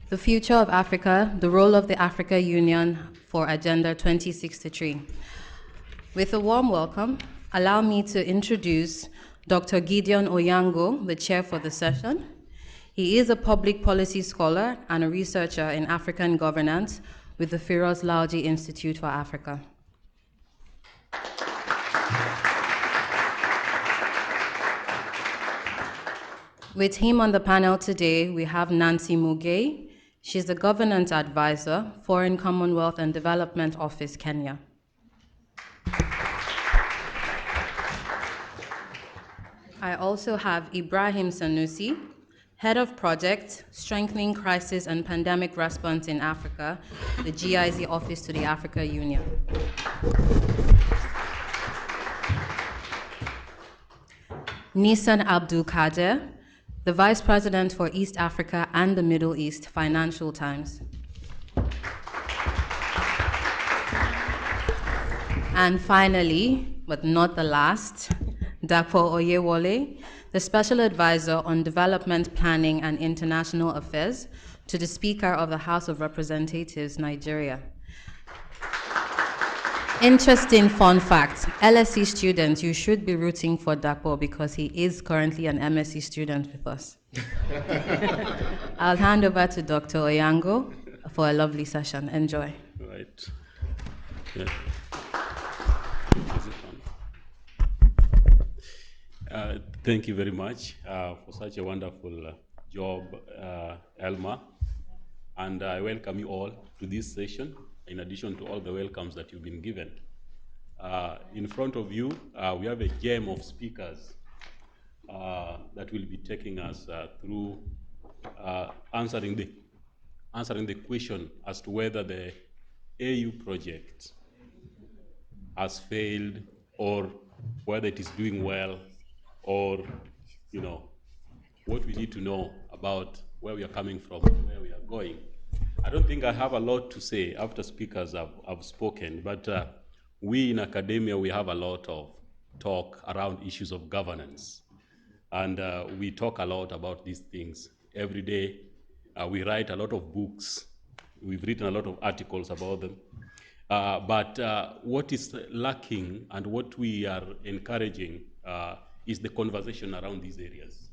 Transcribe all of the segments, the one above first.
The Future of Africa, the Role of the Africa Union for Agenda 2063. With a warm welcome, allow me to introduce Dr. Gideon Onyango, the chair for the session. He is a public policy scholar and a researcher in African governance with the Firoz Lalji Institute for Africa. With him on the panel today, we have Nancy Muigei. She's the Governance Advisor, Foreign Commonwealth and Development Office, Kenya. I also have Ibraheem Sanusi, Head of Project, Strengthening Crisis and Pandemic Response in Africa, the GIZ Office to the Africa Union. Nisan Abdulkader, the Vice President for East Africa and the Middle East, Financial Times. And finally, but not the last, Dapo Oyewole, the Special Advisor on Development Planning and International Affairs to the Speaker of the House of Representatives, Nigeria. Interesting fun fact, LSE students, you should be rooting for Dapo because he is currently an MSc student with us. I'll hand over to Dr. Onyango for a lovely session. Enjoy. Right. Yeah. Thank you very much for such a wonderful job, Elma. And I welcome you all to this session, in addition to all the welcomes that you've been given. In front of you, we have a gem of speakers that will be taking us through answering the question as to whether the AU project has failed or whether it is doing well, or what we need to know about where we are coming from and where we are going. I don't think I have a lot to say after speakers have spoken, but we in academia, we have a lot of talk around issues of governance. And we talk a lot about these things every day. We write a lot of books. We've written a lot of articles about them. But what is lacking and what we are encouraging is the conversation around these areas.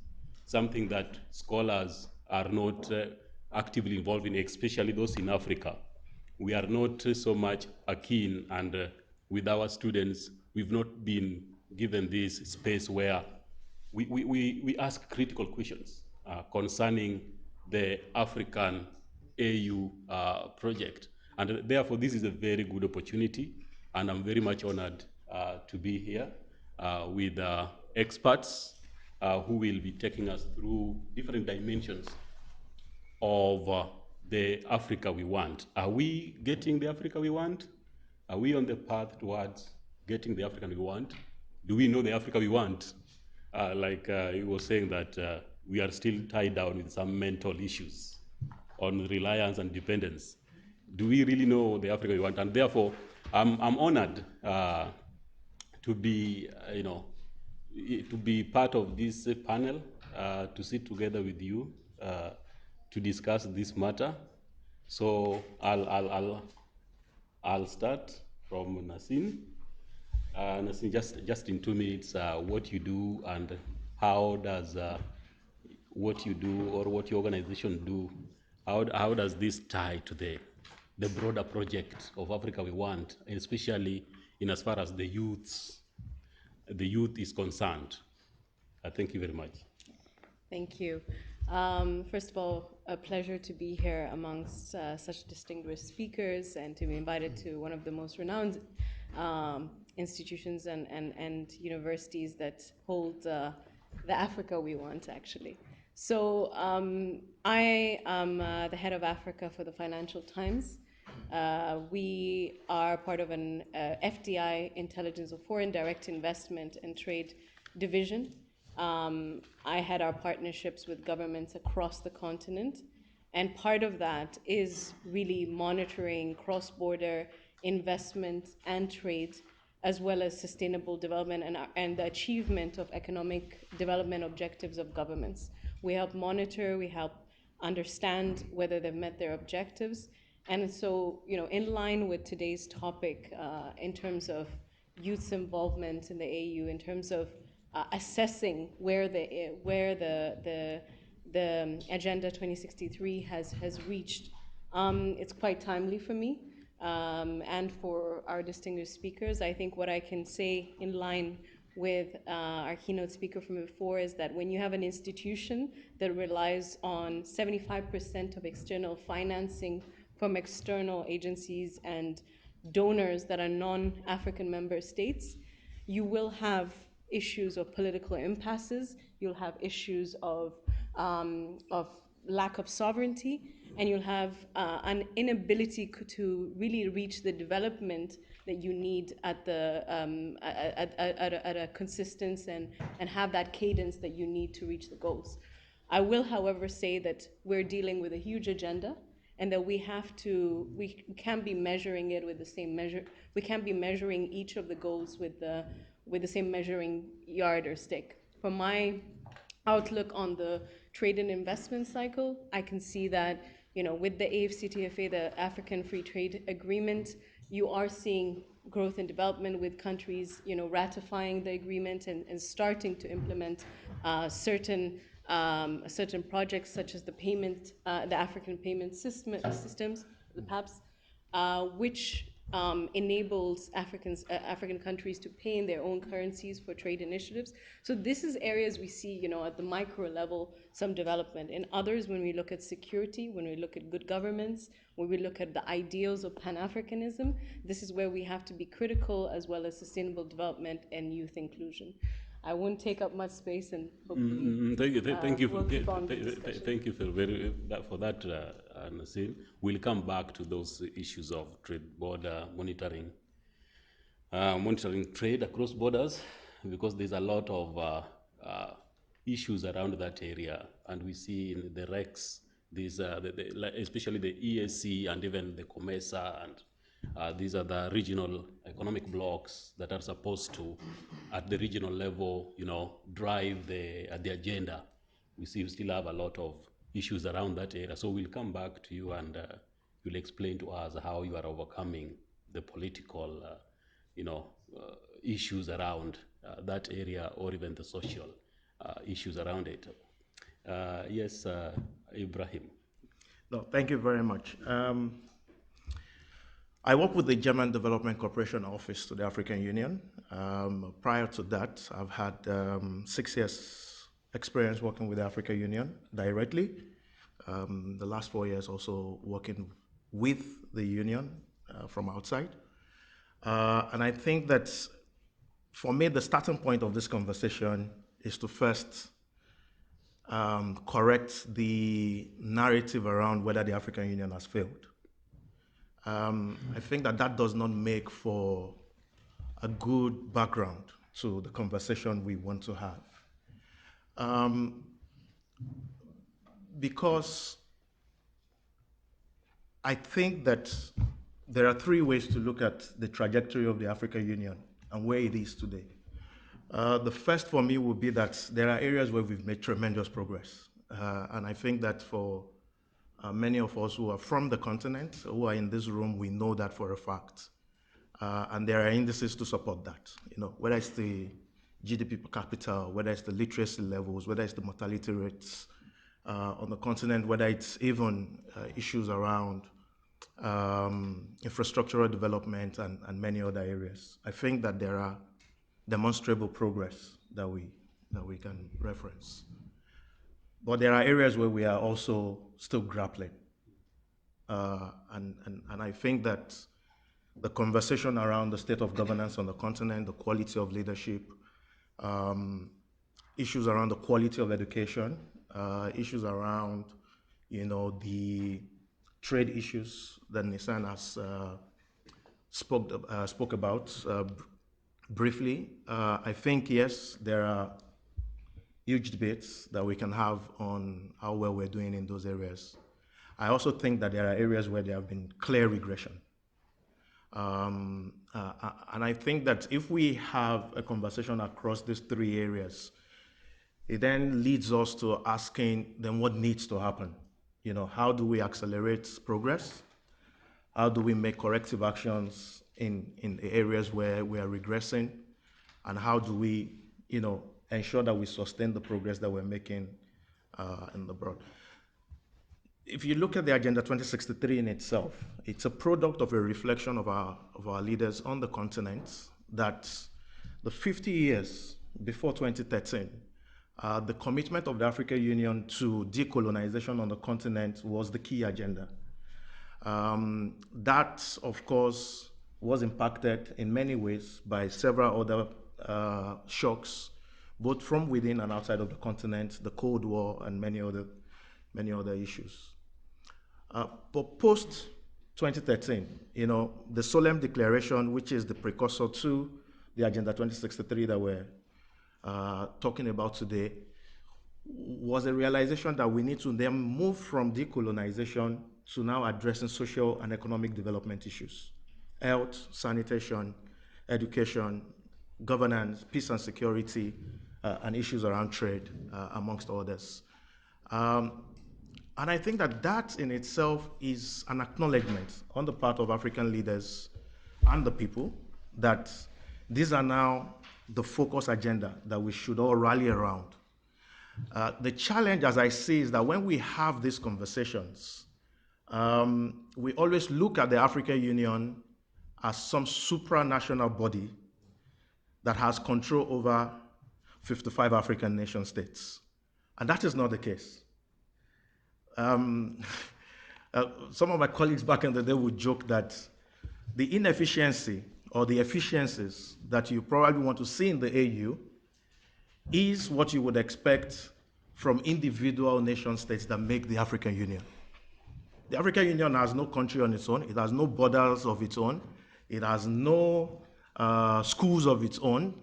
Something that scholars are not actively involved in, especially those in Africa. We are not so much keen, and with our students, we've not been given this space where we ask critical questions concerning the African AU project. And therefore, this is a very good opportunity, and I'm very much honored to be here with experts who will be taking us through different dimensions of the Africa we want. Are we getting the Africa we want? Are we on the path towards getting the Africa we want? Do we know the Africa we want? Like you were saying that we are still tied down with some mental issues on reliance and dependence. Do we really know the Africa we want? And therefore, I'm honored to be, to be part of this panel, to sit together with you, to discuss this matter. So I'll start from Nasin. Nasin, just in 2 minutes, what you do and how does what you do or what your organization do, how does this tie to the broader project of Africa we want, especially in as far as the youth is concerned? Thank you very much. Thank you. First of all, a pleasure to be here amongst such distinguished speakers and to be invited to one of the most renowned institutions and universities that hold the Africa we want, actually. So I am the head of Africa for the Financial Times. We are part of an FDI, Intelligence of Foreign Direct Investment and Trade Division. I had our partnerships with governments across the continent, and part of that is really monitoring cross-border investment and trade, as well as sustainable development and the achievement of economic development objectives of governments. We help monitor, we help understand whether they've met their objectives. And so, in line with today's topic, in terms of youth's involvement in the AU, in terms of assessing where the Agenda 2063 has reached, it's quite timely for me and for our distinguished speakers. I think what I can say in line with our keynote speaker from before is that when you have an institution that relies on 75% of external financing from external agencies and donors that are non-African member states, you will have issues of political impasses, you'll have issues of lack of sovereignty, and you'll have an inability to really reach the development that you need at a consistent and have that cadence that you need to reach the goals. I will, however, say that we're dealing with a huge agenda, and that we can't be measuring it with the same measure. We can't be measuring each of the goals with the same measuring yard or stick. From my outlook on the trade and investment cycle, I can see that, with the AfCFTA, the African Free Trade Agreement, you are seeing growth and development with countries, ratifying the agreement and starting to implement certain projects, such as the African payment systems, the PAPS, which enables African countries to pay in their own currencies for trade initiatives. So this is areas we see, at the micro level, some development. In others, when we look at security, when we look at good governance, when we look at the ideals of Pan-Africanism, this is where we have to be critical, as well as sustainable development and youth inclusion. I won't take up much space, and hopefully thank you we'll keep on the discussion. Thank you for that, Nasin. We'll come back to those issues of trade border monitoring trade across borders, because there's a lot of issues around that area, and we see in the REX, these especially the EAC and even the COMESA, and these are the regional economic blocks that are supposed to, at the regional level, drive the agenda. We still have a lot of issues around that area. So we'll come back to you, and you'll explain to us how you are overcoming the political, issues around that area, or even the social issues around it. Yes, Ibraheem. No, thank you very much. I work with the German Development Cooperation Office to the African Union. Prior to that, I've had 6 years experience working with the African Union directly. The last 4 years also working with the union from outside. And I think that for me, the starting point of this conversation is to first correct the narrative around whether the African Union has failed. I think that does not make for a good background to the conversation we want to have. Because I think that there are 3 ways to look at the trajectory of the African Union and where it is today. The first for me would be that there are areas where we've made tremendous progress. And I think that for many of us who are from the continent, who are in this room, we know that for a fact. And there are indices to support that, whether it's the GDP per capita, whether it's the literacy levels, whether it's the mortality rates on the continent, whether it's even issues around infrastructural development and many other areas. I think that there are demonstrable progress that we can reference. But there are areas where we are also still grappling. And I think that the conversation around the state of governance on the continent, the quality of leadership, issues around the quality of education, issues around, the trade issues that Nisan has spoke about briefly. I think, yes, there are huge debates that we can have on how well we're doing in those areas. I also think that there are areas where there have been clear regression. And I think that if we have a conversation across these 3 areas, it then leads us to asking then what needs to happen How do we accelerate progress? How do we make corrective actions in the areas where we are regressing? And how do we, ensure that we sustain the progress that we're making in the broad? If you look at the Agenda 2063 in itself, it's a product of a reflection of our leaders on the continent that the 50 years before 2013, the commitment of the African Union to decolonization on the continent was the key agenda. That, of course, was impacted in many ways by several other shocks, both from within and outside of the continent, the Cold War, and many other issues. But post 2013, the solemn declaration, which is the precursor to the Agenda 2063 that we're talking about today, was a realization that we need to then move from decolonization to now addressing social and economic development issues: health, sanitation, education, governance, peace and security, and issues around trade, amongst others. And I think that in itself is an acknowledgement on the part of African leaders and the people that these are now the focus agenda that we should all rally around. The challenge, as I see, is that when we have these conversations, we always look at the African Union as some supranational body that has control over 55 African nation states. And that is not the case. Some of my colleagues back in the day would joke that the inefficiency or the efficiencies that you probably want to see in the AU is what you would expect from individual nation states that make the African Union. The African Union has no country on its own. It has no borders of its own. It has no schools of its own.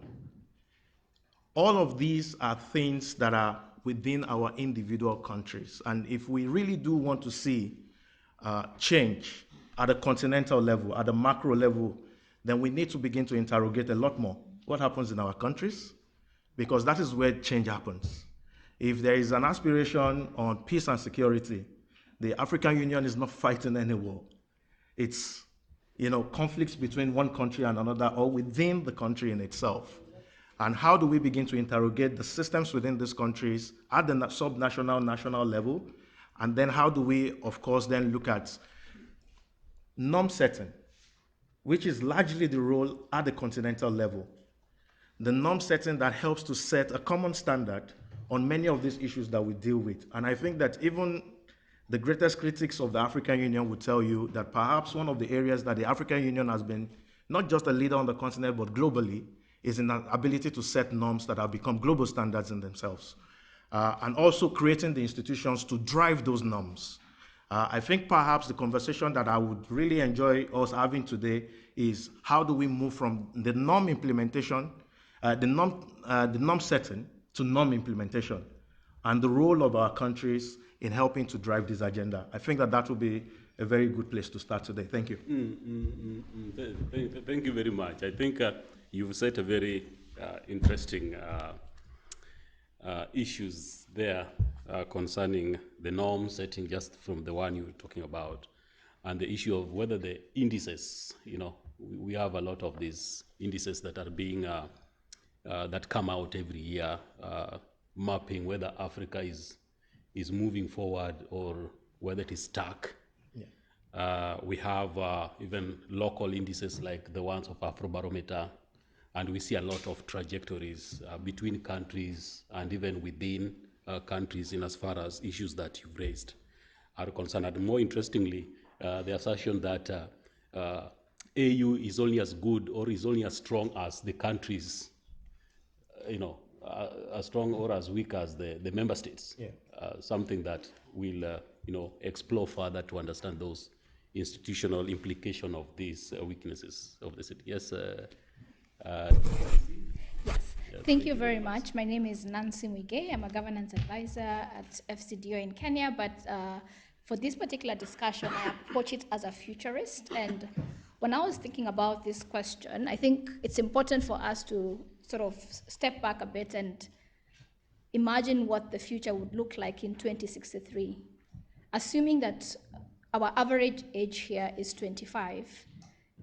All of these are things that are within our individual countries. And if we really do want to see change at a continental level, at a macro level, then we need to begin to interrogate a lot more what happens in our countries, because that is where change happens. If there is an aspiration on peace and security, the African Union is not fighting any war. It's conflicts between one country and another or within the country in itself. And how do we begin to interrogate the systems within these countries at the subnational, national level? And then how do we, of course, then look at norm setting, which is largely the role at the continental level. The norm setting that helps to set a common standard on many of these issues that we deal with. And I think that even the greatest critics of the African Union would tell you that perhaps one of the areas that the African Union has been not just a leader on the continent, but globally, is in the ability to set norms that have become global standards in themselves, and also creating the institutions to drive those norms. I think perhaps the conversation that I would really enjoy us having today is how do we move from the norm implementation, the norm setting to norm implementation, and the role of our countries in helping to drive this agenda. I think that would be a very good place to start today. Thank you. Thank you very much. I think you've set a very interesting issues there concerning the norm setting, just from the one you were talking about, and the issue of whether the indices, we have a lot of these indices that are being, that come out every year, mapping whether Africa is moving forward or whether it is stuck. Yeah. We have even local indices like the ones of Afrobarometer, and we see a lot of trajectories between countries and even within countries in as far as issues that you've raised are concerned. And more interestingly, the assertion that AU is only as good or is only as strong as the countries, as strong or as weak as the member states. Yeah. Something that we'll explore further to understand those institutional implication of these weaknesses of the city. Yes. Yes. Thank you very much. My name is Nancy Muigei. I'm a governance advisor at FCDO in Kenya, but for this particular discussion, I approach it as a futurist. And when I was thinking about this question, I think it's important for us to sort of step back a bit and imagine what the future would look like in 2063. assuming that our average age here is 25,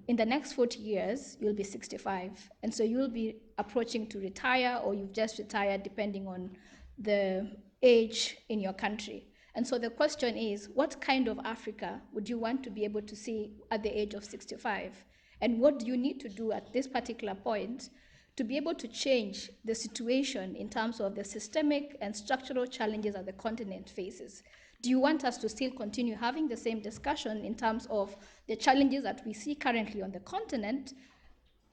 in the next 40 years, you'll be 65. And so you'll be approaching to retire, or you've just retired, depending on the age in your country. And so the question is, what kind of Africa would you want to be able to see at the age of 65? And what do you need to do at this particular point to be able to change the situation in terms of the systemic and structural challenges that the continent faces? Do you want us to still continue having the same discussion in terms of the challenges that we see currently on the continent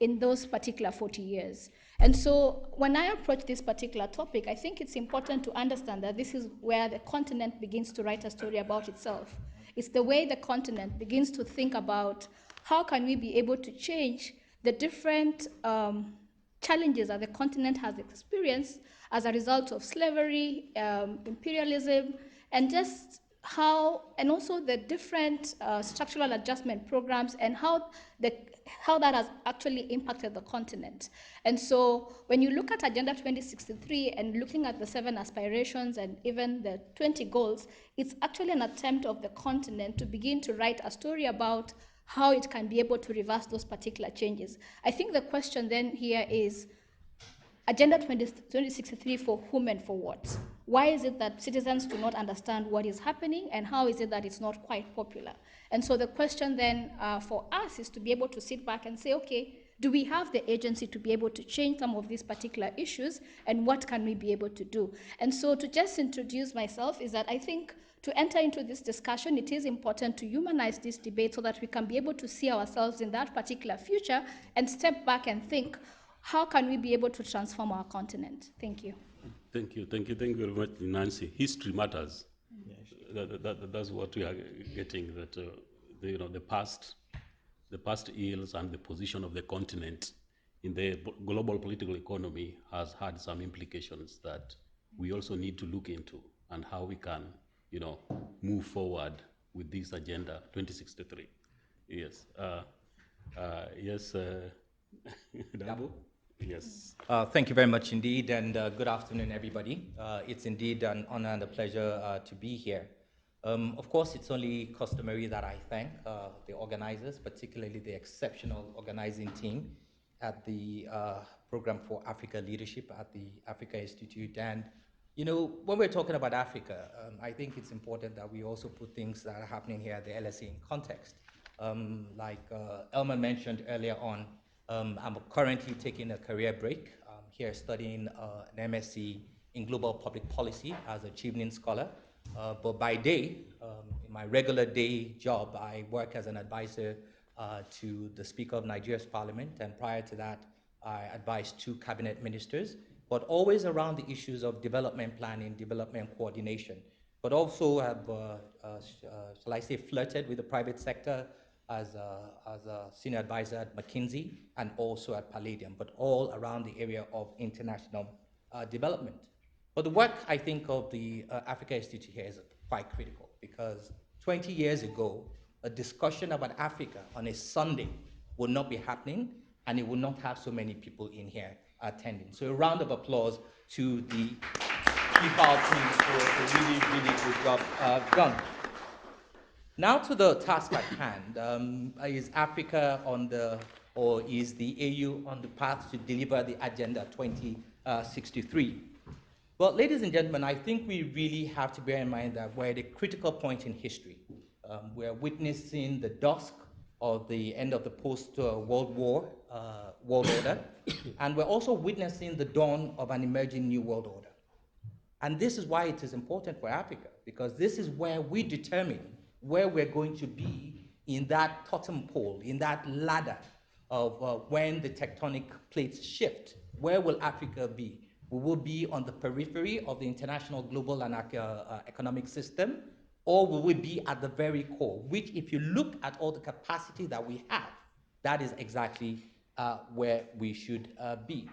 in those particular 40 years? And so when I approach this particular topic, I think it's important to understand that this is where the continent begins to write a story about itself. It's the way the continent begins to think about how can we be able to change the different challenges that the continent has experienced as a result of slavery, imperialism, and just how, and also the different structural adjustment programs and how that has actually impacted the continent. And so when you look at Agenda 2063 and looking at the 7 aspirations and even the 20 goals, it's actually an attempt of the continent to begin to write a story about how it can be able to reverse those particular changes. I think the question then here is, Agenda 2063 for whom and for what? Why is it that citizens do not understand what is happening, and how is it that it's not quite popular? And so the question then for us is to be able to sit back and say, okay, do we have the agency to be able to change some of these particular issues, and what can we be able to do? And so to just introduce myself is that I think to enter into this discussion, it is important to humanize this debate so that we can be able to see ourselves in that particular future and step back and think, how can we be able to transform our continent? Thank you. Thank you very much, Nancy. History matters. That's what we are getting, that the past ills and the position of the continent in the global political economy has had some implications that we also need to look into, and how we can move forward with this Agenda 2063. Yes. Yes, Dapo? Yes. Thank you very much indeed, and good afternoon, everybody. It's indeed an honor and a pleasure to be here. Of course, it's only customary that I thank the organizers, particularly the exceptional organizing team at the Program for Africa Leadership at the Africa Institute. And, when we're talking about Africa, I think it's important that we also put things that are happening here at the LSE in context. Like Elman mentioned earlier on, I'm currently taking a career break. I'm here studying an MSc in Global Public Policy as a Chevening Scholar. But by day, in my regular day job, I work as an advisor to the Speaker of Nigeria's Parliament, and prior to that, I advised 2 cabinet ministers, but always around the issues of development planning, development coordination, but also have, shall I say, flirted with the private sector as a senior advisor at McKinsey and also at Palladium, but all around the area of international development. But the work, I think, of the Africa Institute here is quite critical, because 20 years ago, a discussion about Africa on a Sunday would not be happening, and it would not have so many people in here attending. So a round of applause to the people team for a really, really good job done. Now to the task at hand. Is Africa or is the AU on the path to deliver the Agenda 2063? Well, ladies and gentlemen, I think we really have to bear in mind that we're at a critical point in history. We're witnessing the dusk of the end of the post-World War world order, and we're also witnessing the dawn of an emerging new world order. And this is why it is important for Africa, because this is where we determine where we're going to be in that totem pole, in that ladder of when the tectonic plates shift. Where will Africa be? We will be on the periphery of the international global and economic system, or will we be at the very core, which, if you look at all the capacity that we have, that is exactly where we should be.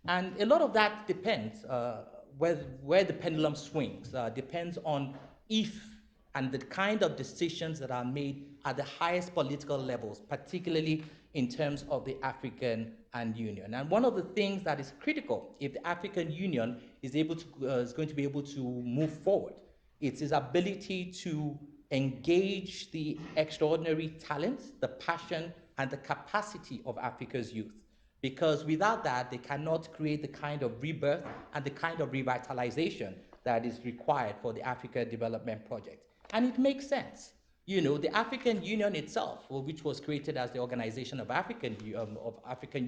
And a lot of that depends, where the pendulum swings, depends on if and the kind of decisions that are made at the highest political levels, particularly in terms of the African Union. And one of the things that is critical if the African Union is going to be able to move forward It's its ability to engage the extraordinary talents, the passion, and the capacity of Africa's youth. Because without that, they cannot create the kind of rebirth and the kind of revitalization that is required for the Africa Development Project. And it makes sense. You know, the African Union itself, which was created as the Organization of African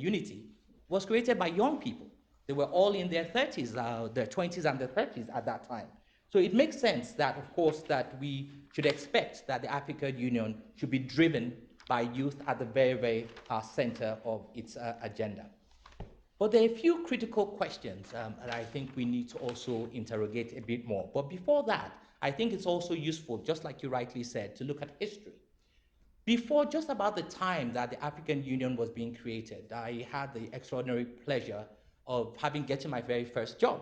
Unity, was created by young people. They were all in their 30s, their 20s and their 30s at that time. So it makes sense that, of course, that we should expect that the African Union should be driven by youth at the very, very center of its agenda. But there are a few critical questions that I think we need to also interrogate a bit more. But before that, I think it's also useful, just like you rightly said, to look at history. Before just about the time that the African Union was being created, I had the extraordinary pleasure of getting my very first job,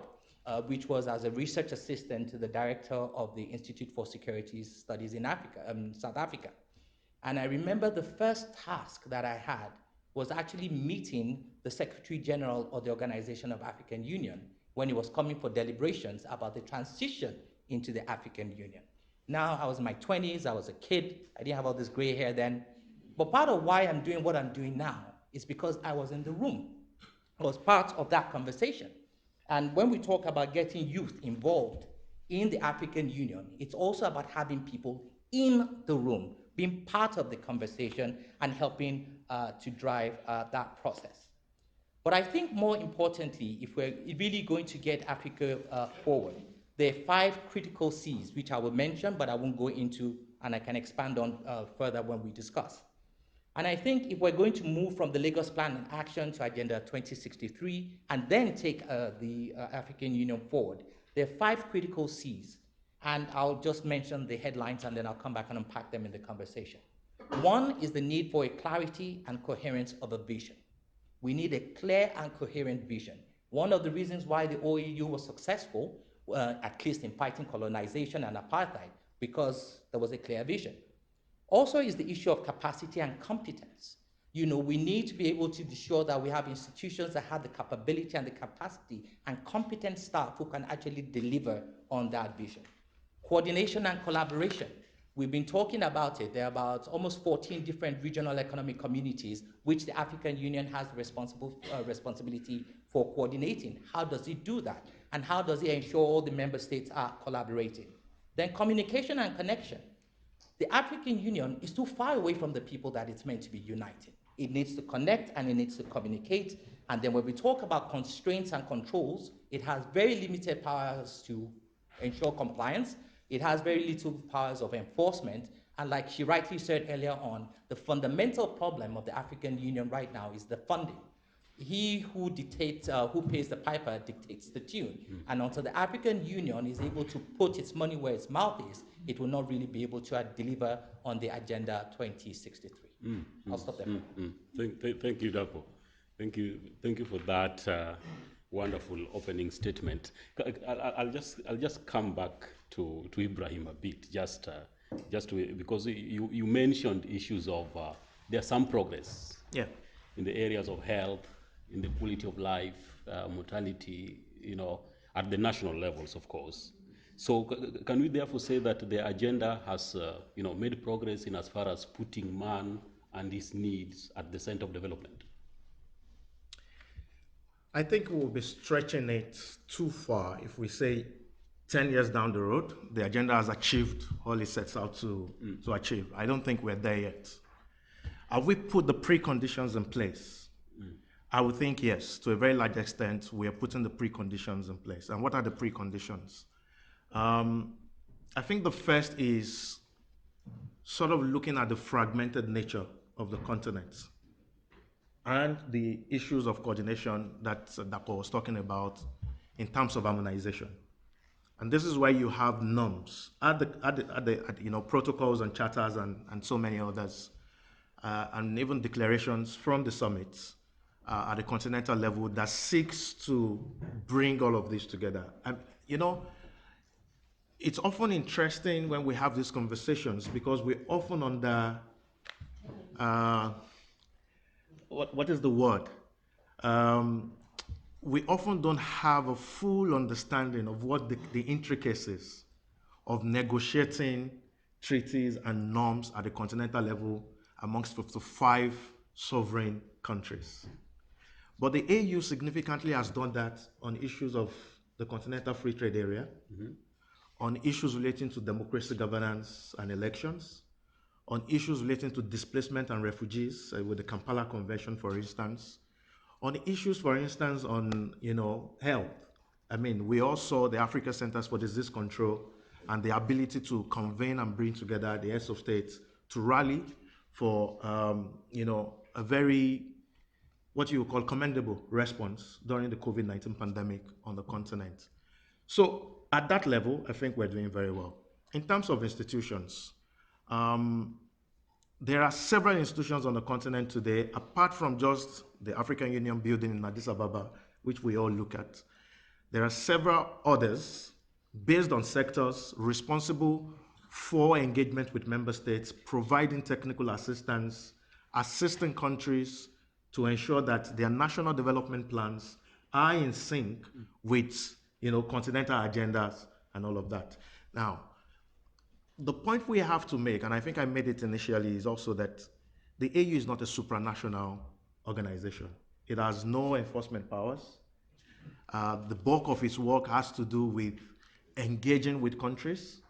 which was as a research assistant to the director of the Institute for Securities Studies in Africa, South Africa. And I remember the first task that I had was actually meeting the Secretary General of the Organization of African Union when he was coming for deliberations about the transition into the African Union. Now, I was in my 20s, I was a kid, I didn't have all this gray hair then. But part of why I'm doing what I'm doing now is because I was in the room. I was part of that conversation. And when we talk about getting youth involved in the African Union, it's also about having people in the room, being part of the conversation and helping to drive that process. But I think more importantly, if we're really going to get Africa forward, there are 5 critical C's, which I will mention, but I won't go into, and I can expand on further when we discuss. And I think if we're going to move from the Lagos Plan and Action to Agenda 2063, and then take the African Union forward, there are 5 critical C's. And I'll just mention the headlines, and then I'll come back and unpack them in the conversation. 1 is the need for a clarity and coherence of a vision. We need a clear and coherent vision. One of the reasons why the OAU was successful, at least in fighting colonization and apartheid, because there was a clear vision. Also is the issue of capacity and competence. You know, we need to be able to be sure that we have institutions that have the capability and the capacity and competent staff who can actually deliver on that vision. Coordination and collaboration. We've been talking about it. There are about almost 14 different regional economic communities which the African Union has the responsibility for coordinating. How does it do that? And how does it ensure all the member states are collaborating? Then communication and connection. The African Union is too far away from the people that it's meant to be united. It needs to connect and it needs to communicate. And then when we talk about constraints and controls, it has very limited powers to ensure compliance. It has very little powers of enforcement. And like she rightly said earlier on, the fundamental problem of the African Union right now is the funding. He who dictates, who pays the piper dictates the tune. And until the African Union is able to put its money where its mouth is, it will not really be able to deliver on the Agenda 2063. I'll stop there. Thank you, Dapo. Thank you for that wonderful opening statement. I'll just come back to Ibraheem a bit, just because you mentioned issues of there's some progress. Yeah. In the areas of health, in the quality of life, mortality, you know, at the national levels, of course. So can we therefore say that the agenda has, made progress in as far as putting man and his needs at the center of development? I think we'll be stretching it too far if we say 10 years down the road, the agenda has achieved all it sets out to achieve. I don't think we're there yet. Have we put the preconditions in place? I would think yes, to a very large extent, we are putting the preconditions in place. And what are the preconditions? I think the first is sort of looking at the fragmented nature of the continent and the issues of coordination that Dapo was talking about in terms of harmonization. And this is why you have norms, protocols and charters and so many others, and even declarations from the summits at the continental level that seeks to bring all of this together. And, it's often interesting when we have these conversations because we're often under, what is the word? We often don't have a full understanding of what the intricacies of negotiating treaties and norms at the continental level amongst 55 sovereign countries. But the AU significantly has done that on issues of the Continental Free Trade Area, on issues relating to democracy governance and elections, on issues relating to displacement and refugees with the Kampala Convention, for instance, on issues, for instance, on health. I mean, we all saw the Africa Centers for Disease Control and the ability to convene and bring together the heads of states to rally for a very, what you would call, commendable response during the COVID-19 pandemic on the continent. So at that level, I think we're doing very well. In terms of institutions, there are several institutions on the continent today, apart from just the African Union building in Addis Ababa, which we all look at. There are several others based on sectors responsible for engagement with member states, providing technical assistance, assisting countries to ensure that their national development plans are in sync with continental agendas and all of that. Now, the point we have to make, and I think I made it initially, is also that the AU is not a supranational organization. It has no enforcement powers. The bulk of its work has to do with engaging with countries,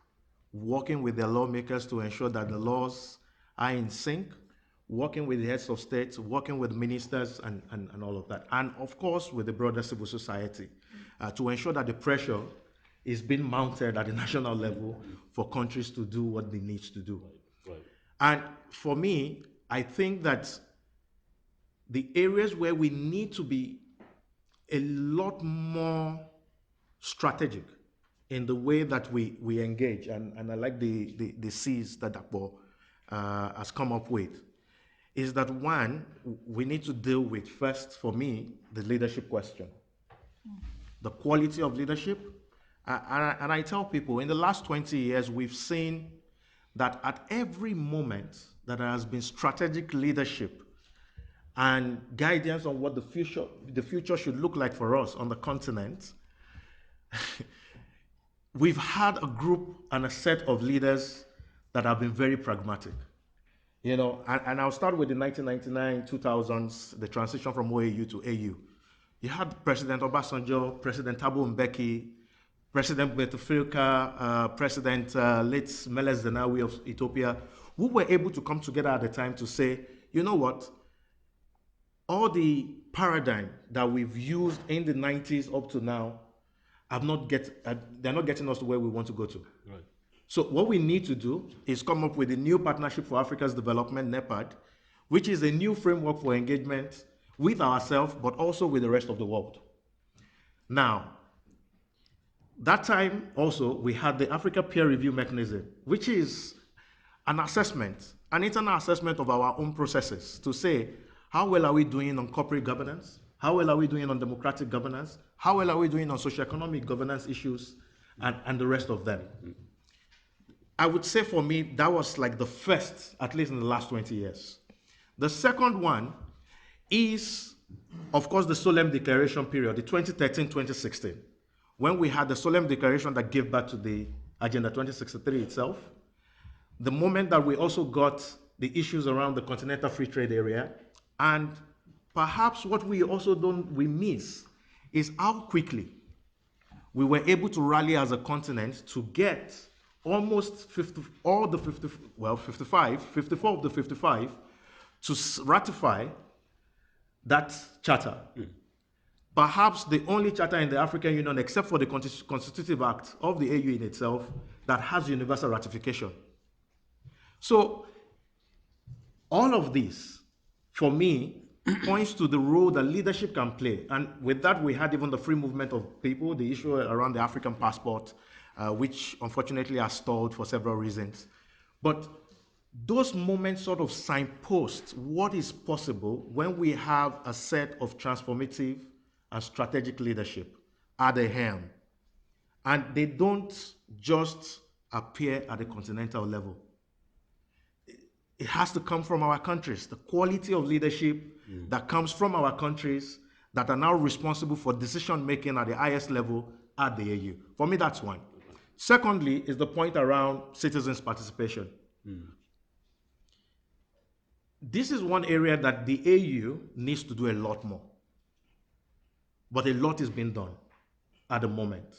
working with their lawmakers to ensure that the laws are in sync, working with the heads of states, working with ministers and all of that. And of course, with the broader civil society to ensure that the pressure is being mounted at the national level for countries to do what they need to do. Right. And for me, I think that the areas where we need to be a lot more strategic in the way that we engage, and I like the C's that Dapo has come up with, is that one, we need to deal with first, for me, the leadership question. The quality of leadership. And I tell people, in the last 20 years, we've seen that at every moment that there has been strategic leadership and guidance on what the future should look like for us on the continent, we've had a group and a set of leaders that have been very pragmatic. And I'll start with the 1999, 2000s, the transition from OAU to AU. You had President Obasanjo, President Thabo Mbeki, President Bouteflika, President late Meles Zenawi of Ethiopia, who were able to come together at the time to say, you know what, all the paradigm that we've used in the 90s up to now they're not getting us to where we want to go to. Right. So what we need to do is come up with a new Partnership for Africa's Development, NEPAD, which is a new framework for engagement with ourselves, but also with the rest of the world. Now, that time also, we had the Africa Peer Review Mechanism, which is an assessment, an internal assessment of our own processes to say, how well are we doing on corporate governance? How well are we doing on democratic governance? How well are we doing on socioeconomic governance issues and the rest of them? I would say for me, that was like the first, at least in the last 20 years. The second one is, of course, the Solemn Declaration period, the 2013-2016. When we had the solemn declaration that gave birth to the Agenda 2063 itself, the moment that we also got the issues around the Continental Free Trade Area, and perhaps what we also we miss is how quickly we were able to rally as a continent to get almost 54 of the 55 to ratify that charter. Perhaps the only charter in the African Union, except for the Constitutive Act of the AU in itself, that has universal ratification. So all of this, for me, points to the role that leadership can play. And with that, we had even the free movement of people, the issue around the African passport, which unfortunately are stalled for several reasons. But those moments sort of signpost what is possible when we have a set of transformative and strategic leadership at the helm. And they don't just appear at the continental level. It has to come from our countries. The quality of leadership that comes from our countries that are now responsible for decision making at the highest level at the AU. For me, that's one. Secondly, is the point around citizens' participation. This is one area that the AU needs to do a lot more. But a lot is being done at the moment.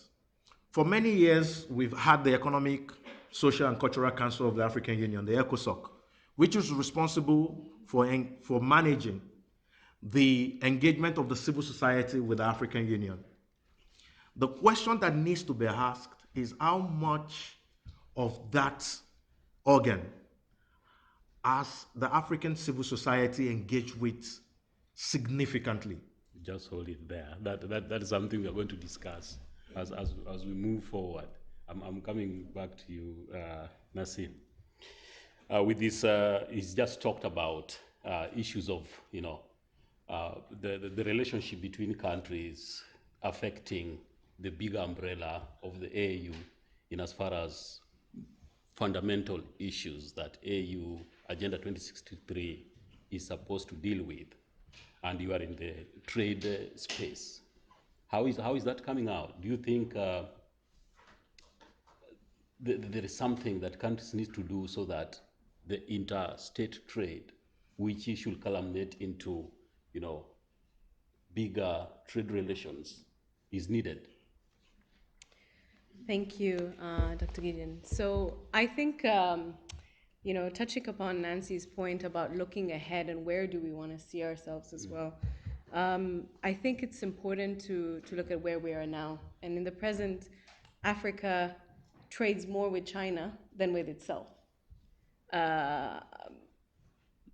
For many years, we've had the Economic, Social and Cultural Council of the African Union, the ECOSOC, which is responsible for managing the engagement of the civil society with the African Union. The question that needs to be asked is how much of that organ has the African civil society engaged with significantly? Just hold it there. That is something we are going to discuss as we move forward. I'm coming back to you, Nassim. With this, he's just talked about issues of, the relationship between countries affecting the big umbrella of the AU in as far as fundamental issues that AU Agenda 2063 is supposed to deal with. And you are in the trade space. How is that coming out? Do you think there is something that countries need to do so that the interstate trade, which should culminate into, bigger trade relations, is needed? Thank you, Dr. Gideon. So I think, touching upon Nancy's point about looking ahead and where do we want to see ourselves as well, I think it's important to look at where we are now. And in the present, Africa trades more with China than with itself.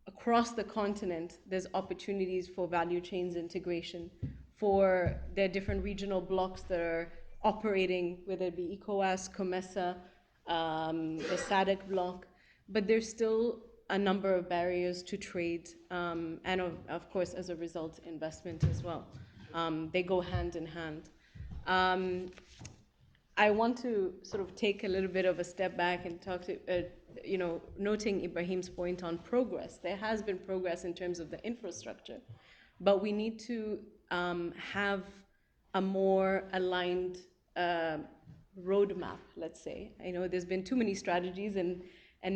Across the continent, there's opportunities for value chains integration, for the different regional blocks that are operating, whether it be ECOWAS, COMESA, the SADC bloc, but there's still a number of barriers to trade, and of course, as a result, investment as well. They go hand in hand. I want to sort of take a little bit of a step back and talk to, noting Ibraheem's point on progress. There has been progress in terms of the infrastructure, but we need to have a more aligned roadmap, let's say. I know there's been too many strategies and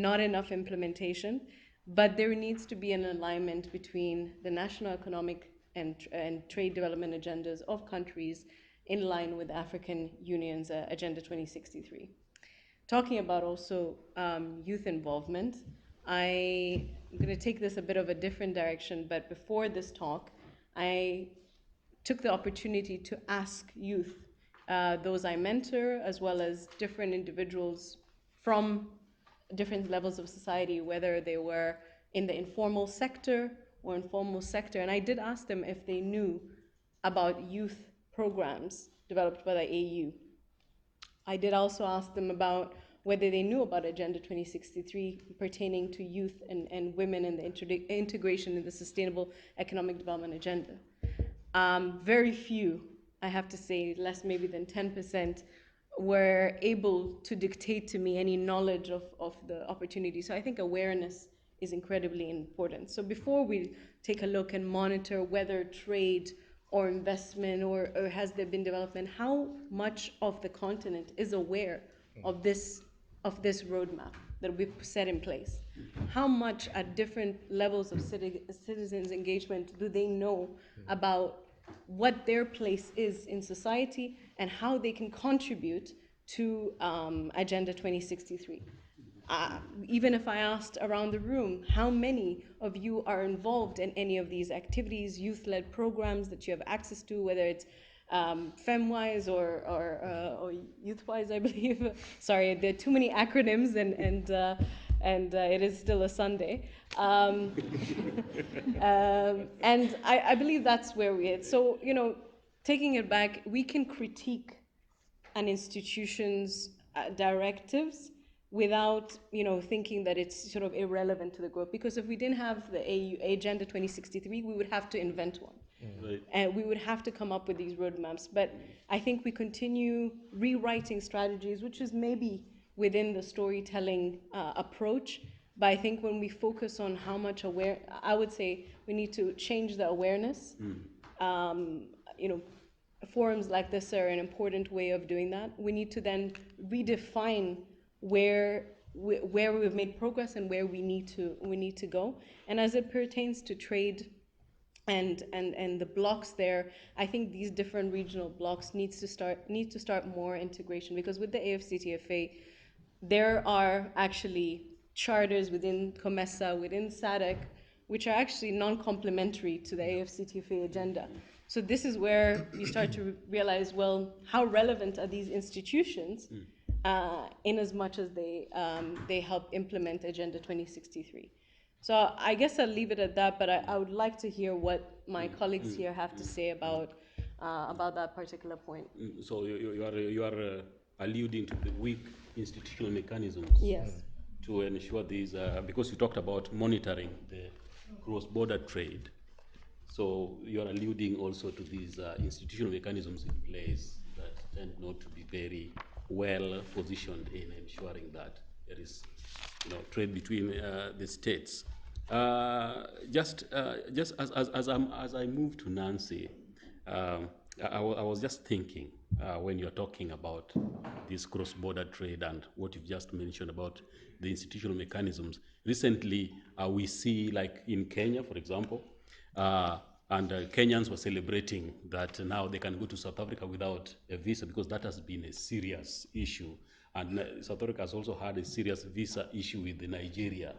not enough implementation, but there needs to be an alignment between the national economic and trade development agendas of countries in line with the African Union's Agenda 2063. Talking about also youth involvement, I'm going to take this a bit of a different direction, but before this talk, I took the opportunity to ask youth, those I mentor, as well as different individuals from different levels of society, whether they were in the informal sector or informal sector, and I did ask them if they knew about youth programs developed by the AU. I did also ask them about whether they knew about Agenda 2063 pertaining to youth and women and the integration in the Sustainable Economic Development Agenda. Very few, I have to say, less maybe than 10%, were able to dictate to me any knowledge of the opportunity. So I think awareness is incredibly important. So before we take a look and monitor whether trade or investment or has there been development, how much of the continent is aware of this roadmap that we've set in place? How much at different levels of citizens' engagement do they know about what their place is in society and how they can contribute to Agenda 2063? Even if I asked around the room, how many of you are involved in any of these activities, youth-led programs that you have access to, whether it's FemWise or YouthWise, I believe. Sorry, there are too many acronyms, and it is still a Sunday. And I believe that's where we are. So, taking it back, we can critique an institution's directives without, thinking that it's sort of irrelevant to the growth. Because if we didn't have the Agenda 2063, we would have to invent one. Right. And we would have to come up with these roadmaps. But I think we continue rewriting strategies, which is maybe within the storytelling approach. But I think when we focus on how much I would say we need to change the awareness. forums like this are an important way of doing that. We need to then redefine where we've made progress and where we need to go. And as it pertains to trade and the blocks there, I think these different regional blocks need to start more integration, because with the AFCTFA, there are actually charters within COMESA, within SADC, which are actually non-complementary to the AFCTFA agenda. So this is where you start to realize, well, how relevant are these institutions in as much as they help implement Agenda 2063. So I guess I'll leave it at that, but I would like to hear what my colleagues here have to say about that particular point. So you are alluding to the weak institutional mechanisms. Yes. To ensure these, because you talked about monitoring the cross-border trade. So you are alluding also to these institutional mechanisms in place that tend not to be very well positioned in ensuring that there is, trade between the states. Just as I move to Nancy, I was just thinking when you're talking about this cross-border trade and what you've just mentioned about the institutional mechanisms. Recently, we see, like in Kenya, for example, and Kenyans were celebrating that now they can go to South Africa without a visa, because that has been a serious issue. And South Africa has also had a serious visa issue with Nigeria,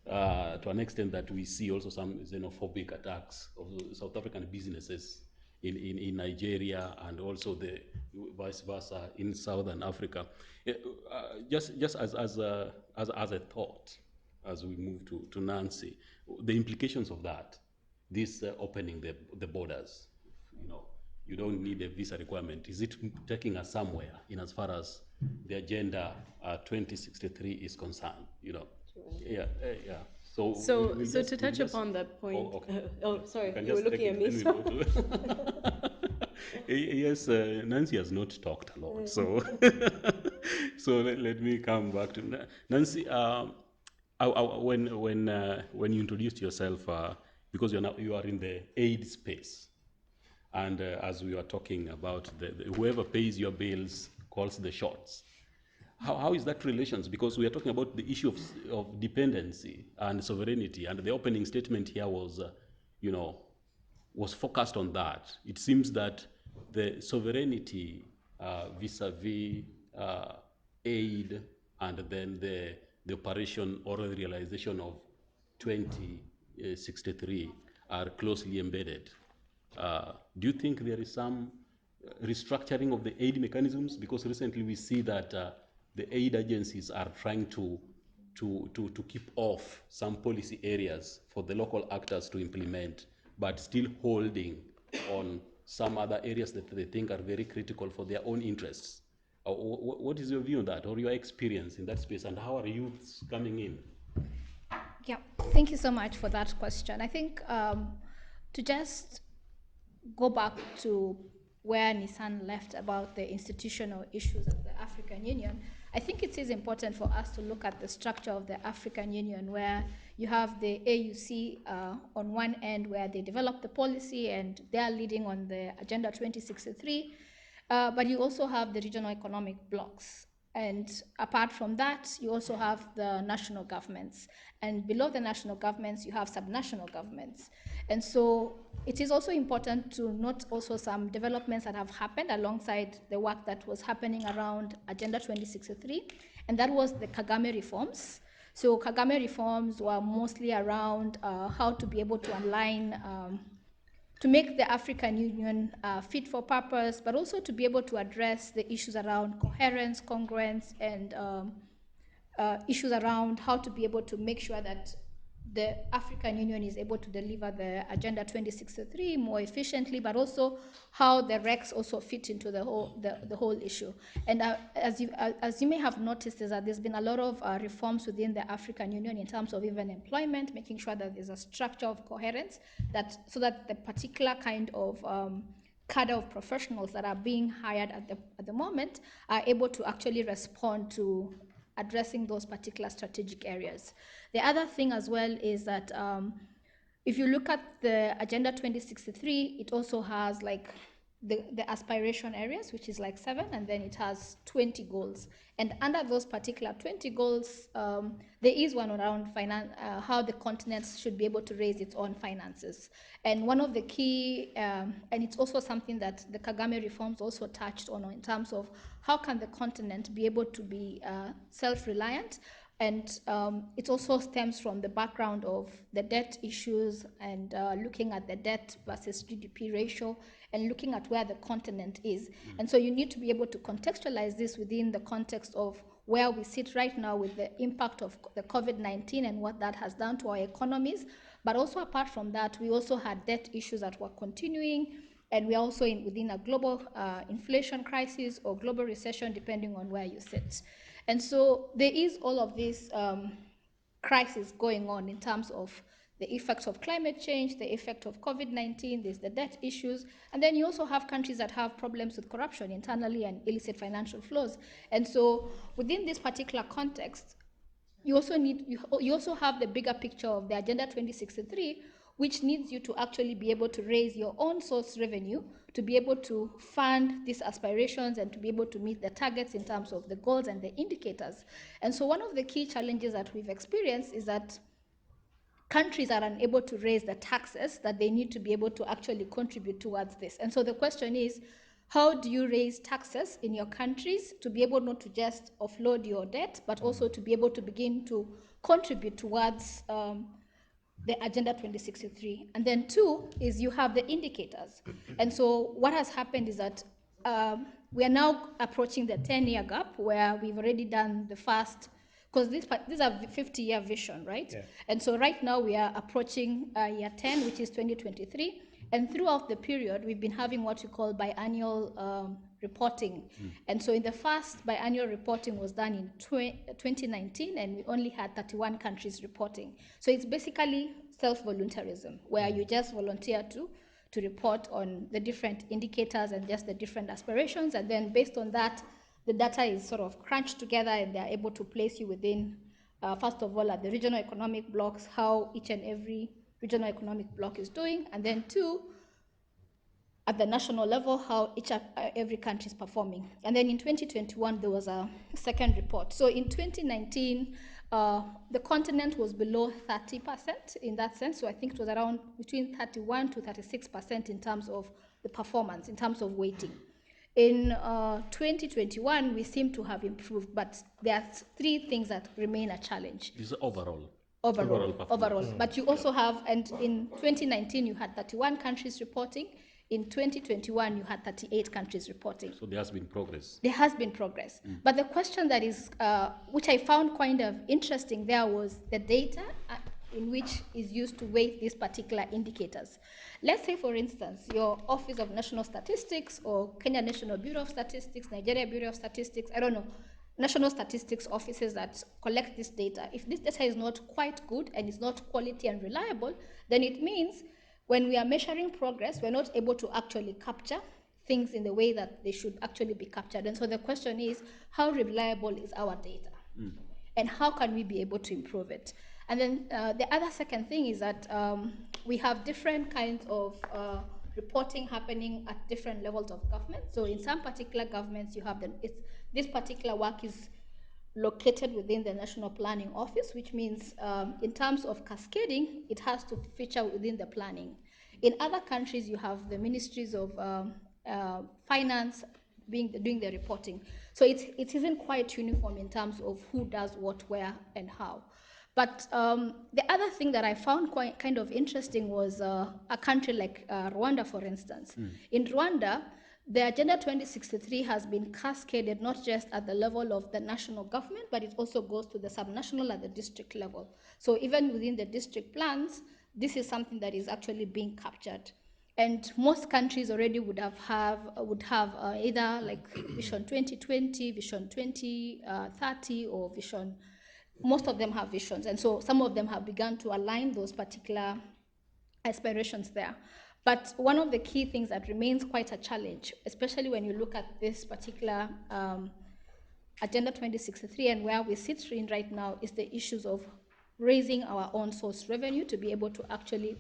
to an extent that we see also some xenophobic attacks of South African businesses in Nigeria, and also the vice versa in Southern Africa. Just as a thought, as we move to Nancy, the implications of that, this opening the borders, you don't need a visa requirement. Is it taking us somewhere in as far as the agenda 2063 is concerned? Yeah. So to touch upon that point. Oh, okay. Sorry, You you were looking at me. Yes, Nancy has not talked a lot, so so let me come back to Nancy. When you introduced yourself, because you are in the aid space, and as we were talking about, whoever pays your bills calls the shots. How is that relations? Because we are talking about the issue of dependency and sovereignty, and the opening statement here was, was focused on that. It seems that the sovereignty vis-a-vis aid, and then the operation or the realization of 2063 are closely embedded. Do you think there is some restructuring of the aid mechanisms? Because recently we see that the aid agencies are trying to keep off some policy areas for the local actors to implement, but still holding on some other areas that they think are very critical for their own interests. What is your view on that, or your experience in that space, and how are youths coming in? Yeah, thank you so much for that question. I think to just go back to where Nisan left about the institutional issues of the African Union, I think it is important for us to look at the structure of the African Union, where you have the AUC on one end, where they develop the policy and they are leading on the Agenda 2063, but you also have the regional economic blocs. And apart from that, you also have the national governments. And below the national governments, you have subnational governments. And so it is also important to note also some developments that have happened alongside the work that was happening around Agenda 2063, and that was the Kagame reforms. So Kagame reforms were mostly around how to be able to align, to make the African Union fit for purpose, but also to be able to address the issues around coherence, congruence, and issues around how to be able to make sure that the African Union is able to deliver the Agenda 2063 more efficiently, but also how the RECs also fit into the whole issue. And as you may have noticed, is that there's been a lot of reforms within the African Union in terms of even employment, making sure that there's a structure of coherence, so that the particular kind of cadre of professionals that are being hired at the moment are able to actually respond to addressing those particular strategic areas. The other thing as well is that if you look at the Agenda 2063, it also has like the aspiration areas, which is like 7, and then it has 20 goals. And under those particular 20 goals, there is one around how the continent should be able to raise its own finances. And one of the key, and it's also something that the Kagame reforms also touched on in terms of how can the continent be able to be self-reliant. And it also stems from the background of the debt issues and looking at the debt versus GDP ratio and looking at where the continent is. And so you need to be able to contextualize this within the context of where we sit right now with the impact of the COVID-19 and what that has done to our economies. But also apart from that, we also had debt issues that were continuing, and we're also within a global inflation crisis or global recession, depending on where you sit. And so there is all of this crisis going on in terms of the effects of climate change, the effect of COVID-19, there's the debt issues, and then you also have countries that have problems with corruption internally and illicit financial flows. And so within this particular context, you also have the bigger picture of the Agenda 2063, which needs you to actually be able to raise your own source revenue to be able to fund these aspirations and to be able to meet the targets in terms of the goals and the indicators. And so one of the key challenges that we've experienced is that countries are unable to raise the taxes that they need to be able to actually contribute towards this. And so the question is, how do you raise taxes in your countries to be able not to just offload your debt, but also to be able to begin to contribute towards the Agenda 2063. And then 2 is you have the indicators. And so what has happened is that we are now approaching the 10-year gap where we've already done the first, because these are 50-year vision, right? Yeah. And so right now we are approaching year 10, which is 2023. And throughout the period, we've been having what we call biannual reporting. And so in the first biannual reporting was done in 2019, and we only had 31 countries reporting. So it's basically self-voluntarism, where you just volunteer to report on the different indicators and just the different aspirations. And then based on that, the data is sort of crunched together and they're able to place you within, first of all, at the regional economic blocks, how each and every regional economic bloc is doing. And then 2, at the national level, how every country is performing. And then in 2021, there was a second report. So in 2019, the continent was below 30% in that sense. So I think it was around between 31 to 36% in terms of the performance, in terms of weighting. In 2021, we seem to have improved, but there are 3 things that remain a challenge. This is overall. Overall. But you also have, and in 2019, you had 31 countries reporting. In 2021, you had 38 countries reporting. So there has been progress. There has been progress. But the question that is, which I found kind of interesting there, was the data in which is used to weight these particular indicators. Let's say, for instance, your Office of National Statistics or Kenya National Bureau of Statistics, Nigeria Bureau of Statistics, I don't know, national statistics offices that collect this data. If this data is not quite good and is not quality and reliable, then it means when we are measuring progress, we're not able to actually capture things in the way that they should actually be captured. And so the question is, how reliable is our data? And how can we be able to improve it? And then the other second thing is that we have different kinds of reporting happening at different levels of government. So in some particular governments, you have this particular work is located within the National Planning Office, which means in terms of cascading, it has to feature within the planning. In other countries, you have the ministries of finance doing the reporting. So it isn't quite uniform in terms of who does what, where, and how. But the other thing that I found quite kind of interesting was a country like Rwanda, for instance. In Rwanda, the Agenda 2063 has been cascaded not just at the level of the national government, but it also goes to the subnational at the district level. So even within the district plans, this is something that is actually being captured. And most countries already would have either like Vision 2020, Vision 2030, or Vision. Most of them have visions, and so some of them have begun to align those particular aspirations there. But one of the key things that remains quite a challenge, especially when you look at this particular Agenda 2063 and where we sit in right now, is the issues of raising our own source revenue to be able to actually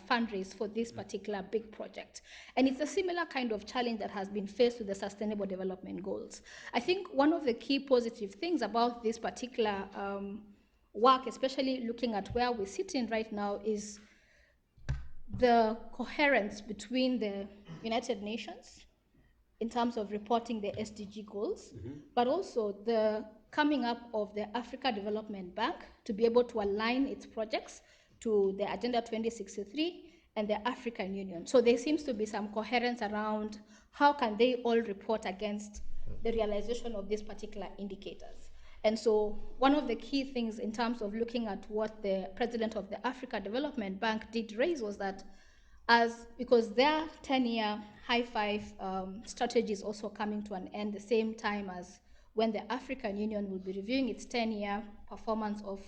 fundraise for this particular big project. And it's a similar kind of challenge that has been faced with the Sustainable Development Goals. I think one of the key positive things about this particular work, especially looking at where we're sitting right now, is the coherence between the United Nations in terms of reporting the SDG goals, but also the coming up of the Africa Development Bank to be able to align its projects to the Agenda 2063 and the African Union. So there seems to be some coherence around how can they all report against the realization of these particular indicators. And so one of the key things in terms of looking at what the president of the Africa Development Bank did raise was that because their 10-year high five strategy is also coming to an end the same time as when the African Union will be reviewing its 10-year performance of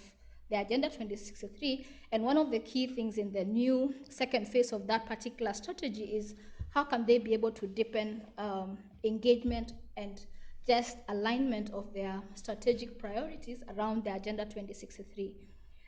the Agenda 2063. And one of the key things in the new second phase of that particular strategy is how can they be able to deepen engagement and just alignment of their strategic priorities around the Agenda 2063.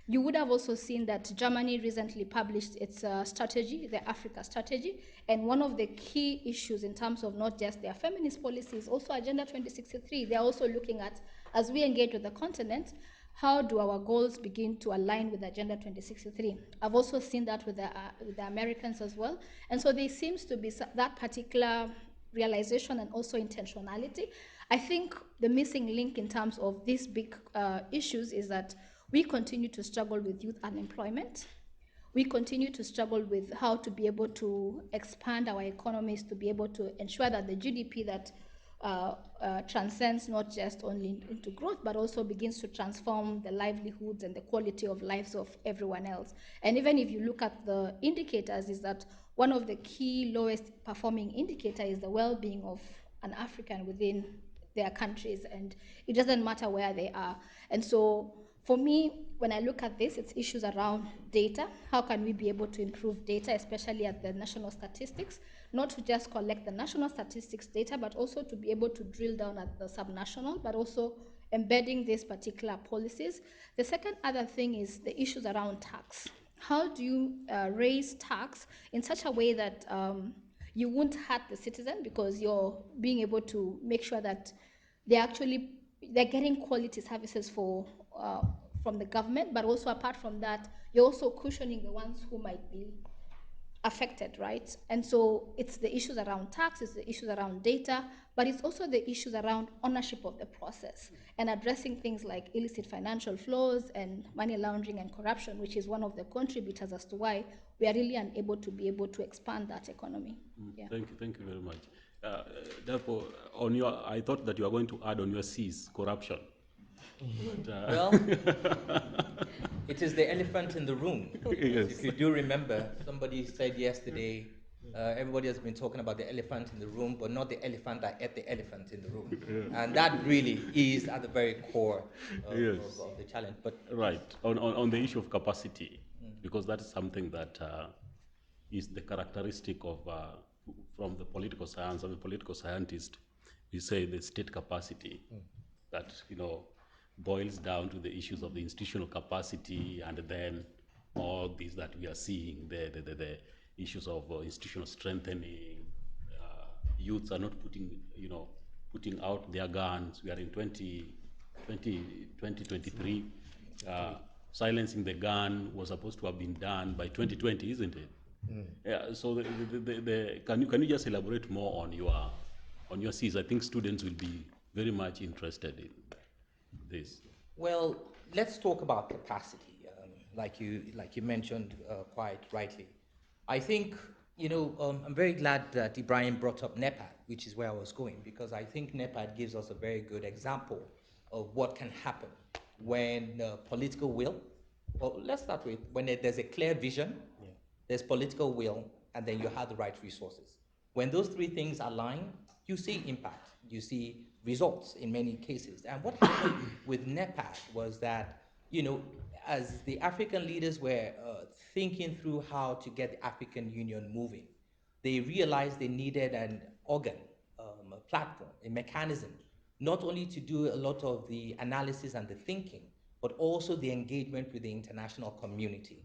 You would have also seen that Germany recently published its strategy, the Africa strategy, and one of the key issues in terms of not just their feminist policies, also Agenda 2063, they're also looking at, as we engage with the continent, how do our goals begin to align with Agenda 2063? I've also seen that with the Americans as well, and so there seems to be that particular realization and also intentionality. I think the missing link in terms of these big issues is that we continue to struggle with youth unemployment. We continue to struggle with how to be able to expand our economies to be able to ensure that the GDP that transcends not just only into growth, but also begins to transform the livelihoods and the quality of lives of everyone else. And even if you look at the indicators, is that one of the key lowest performing indicator is the well-being of an African within their countries, and it doesn't matter where they are. And so for me, when I look at this, it's issues around data. How can we be able to improve data, especially at the national statistics, not to just collect the national statistics data, but also to be able to drill down at the subnational, but also embedding these particular policies. The second other thing is the issues around tax. How do you raise tax in such a way that you won't hurt the citizen, because you're being able to make sure that they're getting quality services from the government, but also apart from that, you're also cushioning the ones who might be affected, right? And so it's the issues around tax, it's the issues around data, but it's also the issues around ownership of the process and addressing things like illicit financial flows and money laundering and corruption, which is one of the contributors as to why we are really unable to be able to expand that economy. Yeah. Thank you very much. Therefore, I thought that you are going to add on your C's, corruption. But, well, it is the elephant in the room. Yes. If you do remember, somebody said yesterday, everybody has been talking about the elephant in the room, but not the elephant that ate the elephant in the room. Yeah. And that really is at the very core of the challenge. But right, on the issue of capacity, because that is something that is the characteristic of, from the political science, I'm a political scientist, we say the state capacity, that, boils down to the issues of the institutional capacity, and then all these that we are seeing, the issues of institutional strengthening. Youths are not putting out their guns. We are in 2023. Silencing the gun was supposed to have been done by 2020, isn't it? Yeah. So can you just elaborate more on your C's? I think students will be very much interested in this. Well, let's talk about capacity, like you mentioned quite rightly. I think, I'm very glad that Ibraheem brought up NEPAD, which is where I was going, because I think NEPAD gives us a very good example of what can happen when political will, well, let's start with when there's a clear vision, there's political will, and then you have the right resources. When those three things align, you see impact, you see results in many cases. And what happened with NEPAD was that, as the African leaders were thinking through how to get the African Union moving, they realized they needed an organ, a platform, a mechanism, not only to do a lot of the analysis and the thinking, but also the engagement with the international community.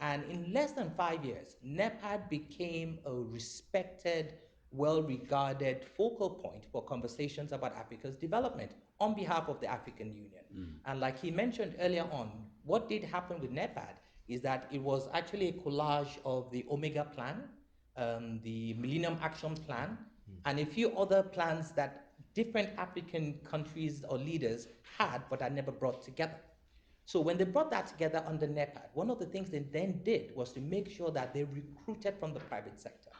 And in less than 5 years, NEPAD became a respected, well-regarded focal point for conversations about Africa's development on behalf of the African Union. And like he mentioned earlier on, what did happen with NEPAD is that it was actually a collage of the Omega Plan, the Millennium Action Plan, and a few other plans that different African countries or leaders had but are never brought together. So when they brought that together under NEPAD, one of the things they then did was to make sure that they recruited from the private sector.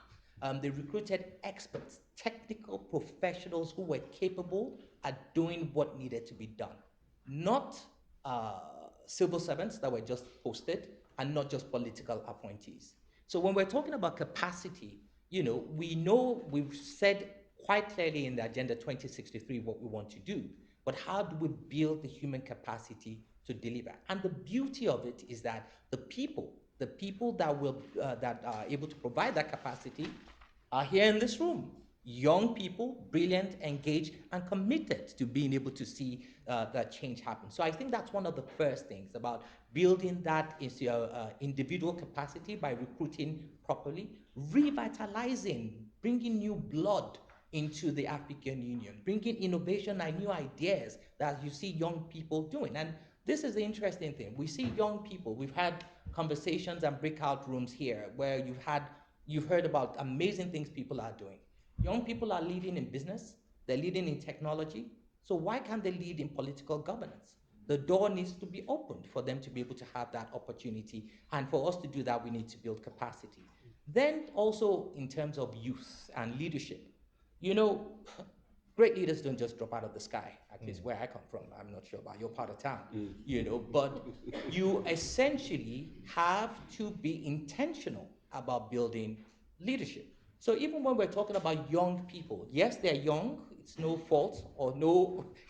They recruited experts, technical professionals who were capable at doing what needed to be done. Not civil servants that were just posted and not just political appointees. So when we're talking about capacity, we've said quite clearly in the Agenda 2063 what we want to do, but how do we build the human capacity to deliver? And the beauty of it is that the people that are able to provide that capacity are here in this room. Young people, brilliant, engaged, and committed to being able to see that change happen. So I think that's one of the first things about building that individual capacity by recruiting properly, revitalizing, bringing new blood into the African Union, bringing innovation and new ideas that you see young people doing. And this is the interesting thing. We see young people. We've had conversations and breakout rooms here where you've heard about amazing things people are doing. Young people are leading in business, they're leading in technology, so why can't they lead in political governance? The door needs to be opened for them to be able to have that opportunity, and for us to do that, we need to build capacity. Then also in terms of youth and leadership, great leaders don't just drop out of the sky, at least where I come from. I'm not sure about your part of town, but you essentially have to be intentional about building leadership. So even when we're talking about young people, yes, they're young. It's no fault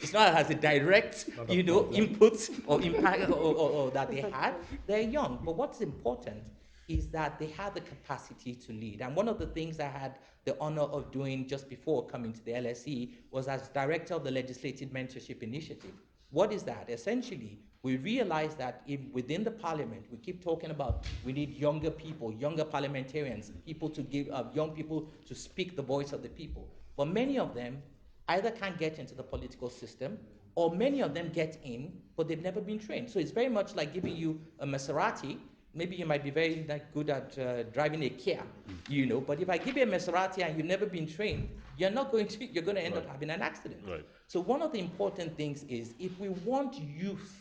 it's not as a direct, input or impact or that they had. They're young, but what's important is that they have the capacity to lead. And one of the things I had the honor of doing just before coming to the LSE was as director of the Legislative Mentorship Initiative. What is that? Essentially, we realize that within the parliament, we keep talking about we need younger people, younger parliamentarians, people to give young people to speak the voice of the people. But many of them either can't get into the political system, or many of them get in, but they've never been trained. So it's very much like giving you a Maserati. Maybe you might be very good at driving a Kia, but if I give you a Maserati and you've never been trained, you're going to end up having an accident. Right. So one of the important things is if we want youth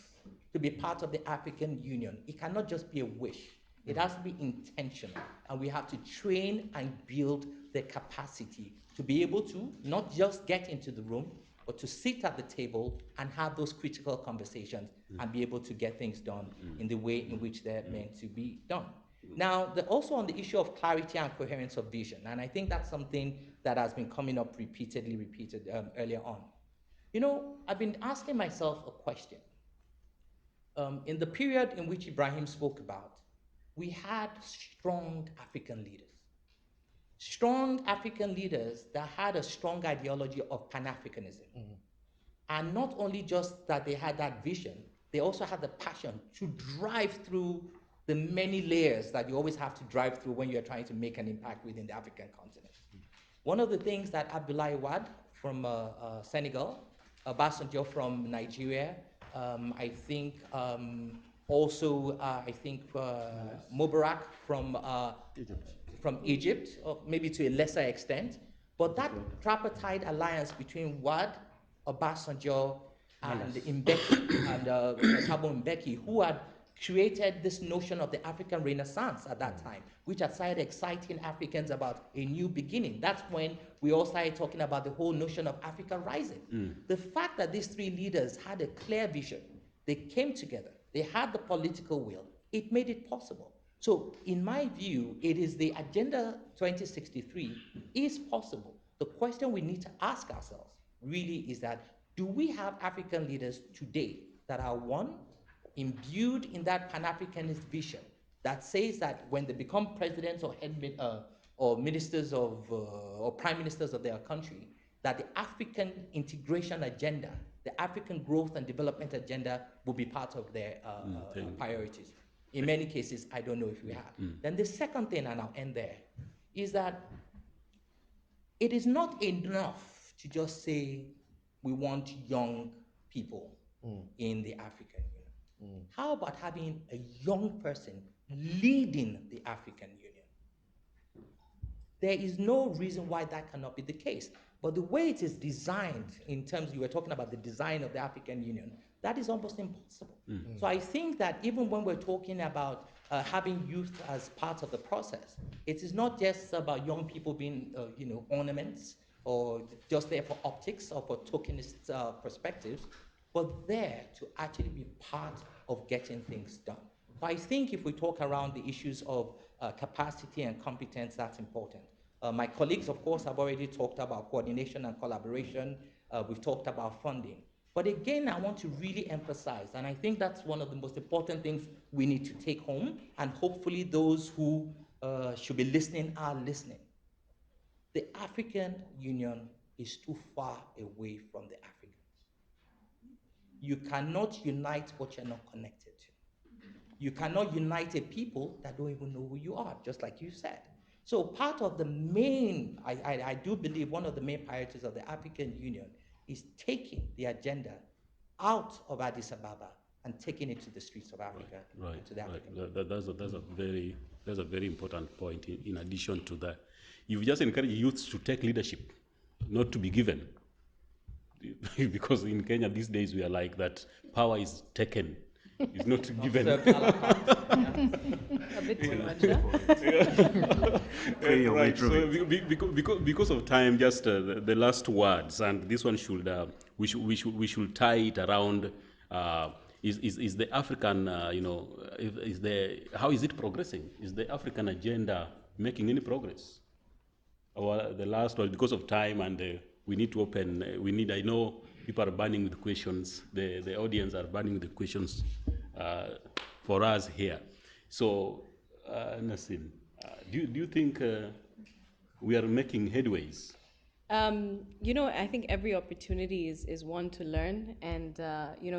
to be part of the African Union, it cannot just be a wish. It has to be intentional, and we have to train and build the capacity to be able to not just get into the room, but to sit at the table and have those critical conversations and be able to get things done in the way in which they're meant to be done. Now, also on the issue of clarity and coherence of vision, and I think that's something that has been coming up repeated earlier on. I've been asking myself a question. In the period in which Ibraheem spoke about, we had strong African leaders. Strong African leaders that had a strong ideology of Pan-Africanism. And not only just that they had that vision, they also had the passion to drive through the many layers that you always have to drive through when you're trying to make an impact within the African continent. One of the things that Abdulkader from Senegal, Obasanjo from Nigeria, Mubarak from Egypt, or maybe to a lesser extent, but that tripartite alliance between Wade, Obasanjo, and Mbeki, and Thabo Mbeki, who had created this notion of the African Renaissance at that time, which had started exciting Africans about a new beginning. That's when we all started talking about the whole notion of Africa rising. The fact that these three leaders had a clear vision, they came together, they had the political will, it made it possible. So in my view, it is the Agenda 2063 is possible. The question we need to ask ourselves really is that, do we have African leaders today that are one, imbued in that Pan-Africanist vision that says that when they become presidents or ministers of or prime ministers of their country, that the African integration agenda, the African growth and development agenda will be part of their priorities. In many cases, I don't know if we have. Then the second thing, and I'll end there, is that it is not enough to just say we want young people in the African Union. How about having a young person leading the African Union? There is no reason why that cannot be the case. But the way it is designed, in terms, you were talking about the design of the African Union, that is almost impossible. So I think that even when we're talking about having youth as part of the process, it is not just about young people being, ornaments or just there for optics or for tokenist perspectives, but there to actually be part of getting things done. So I think if we talk around the issues of capacity and competence, that's important. My colleagues, of course, have already talked about coordination and collaboration. We've talked about funding. But again, I want to really emphasize, and I think that's one of the most important things we need to take home, and hopefully those who should be listening are listening. The African Union is too far away from the Africans. You cannot unite what you're not connected to. You cannot unite a people that don't even know who you are, just like you said. So part of the main, I do believe one of the main priorities of the African Union is taking the agenda out of Addis Ababa and taking it to the streets of Africa. Right, to the African right. That's a very important point. In addition to that, you just encourage youths to take leadership, not to be given. Because in Kenya these days we are like that power is taken, it's not given. A bit too much, huh? Right. So because of time, just the last words, and this one should we should tie it around. Is the African how is it progressing? Is the African agenda making any progress? Or the last one, because of time, and we need to open. I know people are burning with questions. The audience are burning with the questions for us here. So, Nisan, do you think we are making headways? I think every opportunity is one to learn, and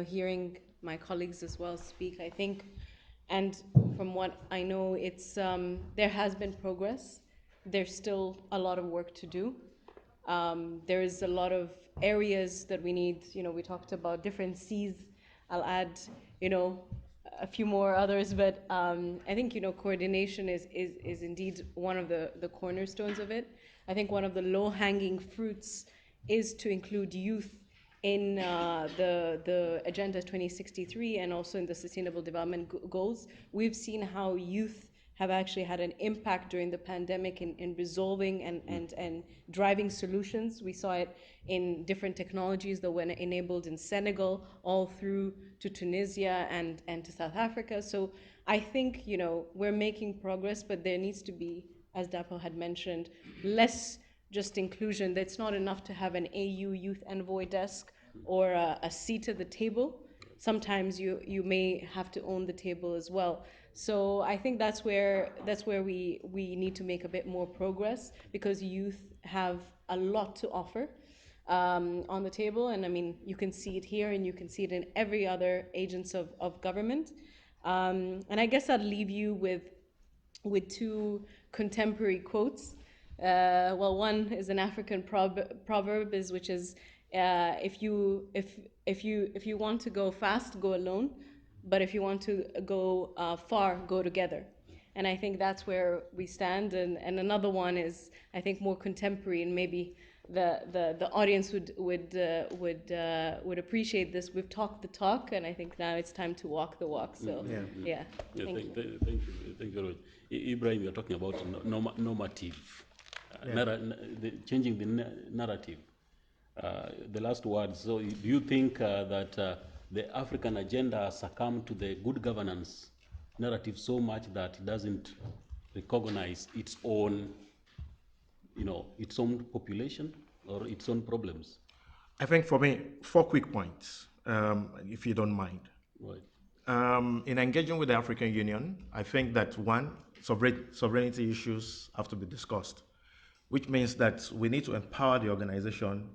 hearing my colleagues as well speak, I think, and from what I know, it's there has been progress. There's still a lot of work to do. There is a lot of areas that we need. We talked about different C's. I'll add, a few more others, but I think coordination is indeed one of the cornerstones of it. I think one of the low-hanging fruits is to include youth in the Agenda 2063 and also in the Sustainable Development Goals. We've seen how youth have actually had an impact during the pandemic in resolving and driving solutions. We saw it in different technologies that were enabled in Senegal, all through to Tunisia and to South Africa. So I think, we're making progress, but there needs to be, as Dapo had mentioned, less just inclusion. That's not enough to have an AU youth envoy desk or a seat at the table. Sometimes you may have to own the table as well. So I think that's where we need to make a bit more progress, because youth have a lot to offer on the table. And I mean, you can see it here and you can see it in every other agents of government. And I guess I'd leave you with two contemporary quotes. One is an African proverb, which is if you want to go fast, go alone, but if you want to go far, go together. And I think that's where we stand. And another one is, I think, more contemporary, and maybe the audience would appreciate this. We've talked the talk, and I think now it's time to walk the walk. So thank you very much. Ibraheem, you're talking about normative, changing the narrative. The last word. So, do you think that the African agenda succumbed to the good governance narrative so much that it doesn't recognize its own, its own population or its own problems? I think for me, 4 quick points, if you don't mind. Right. In engaging with the African Union, I think that one, sovereignty issues have to be discussed. which means that we need to empower the organization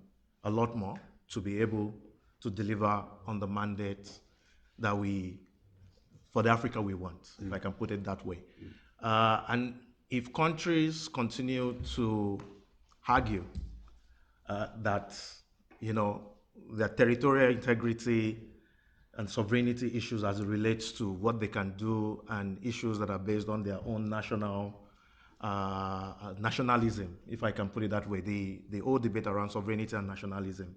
a lot more to be able to deliver on the mandate that for the Africa we want, if I can put it that way. And if countries continue to argue that, their territorial integrity and sovereignty issues as it relates to what they can do and issues that are based on their own nationalism, if I can put it that way, the old debate around sovereignty and nationalism.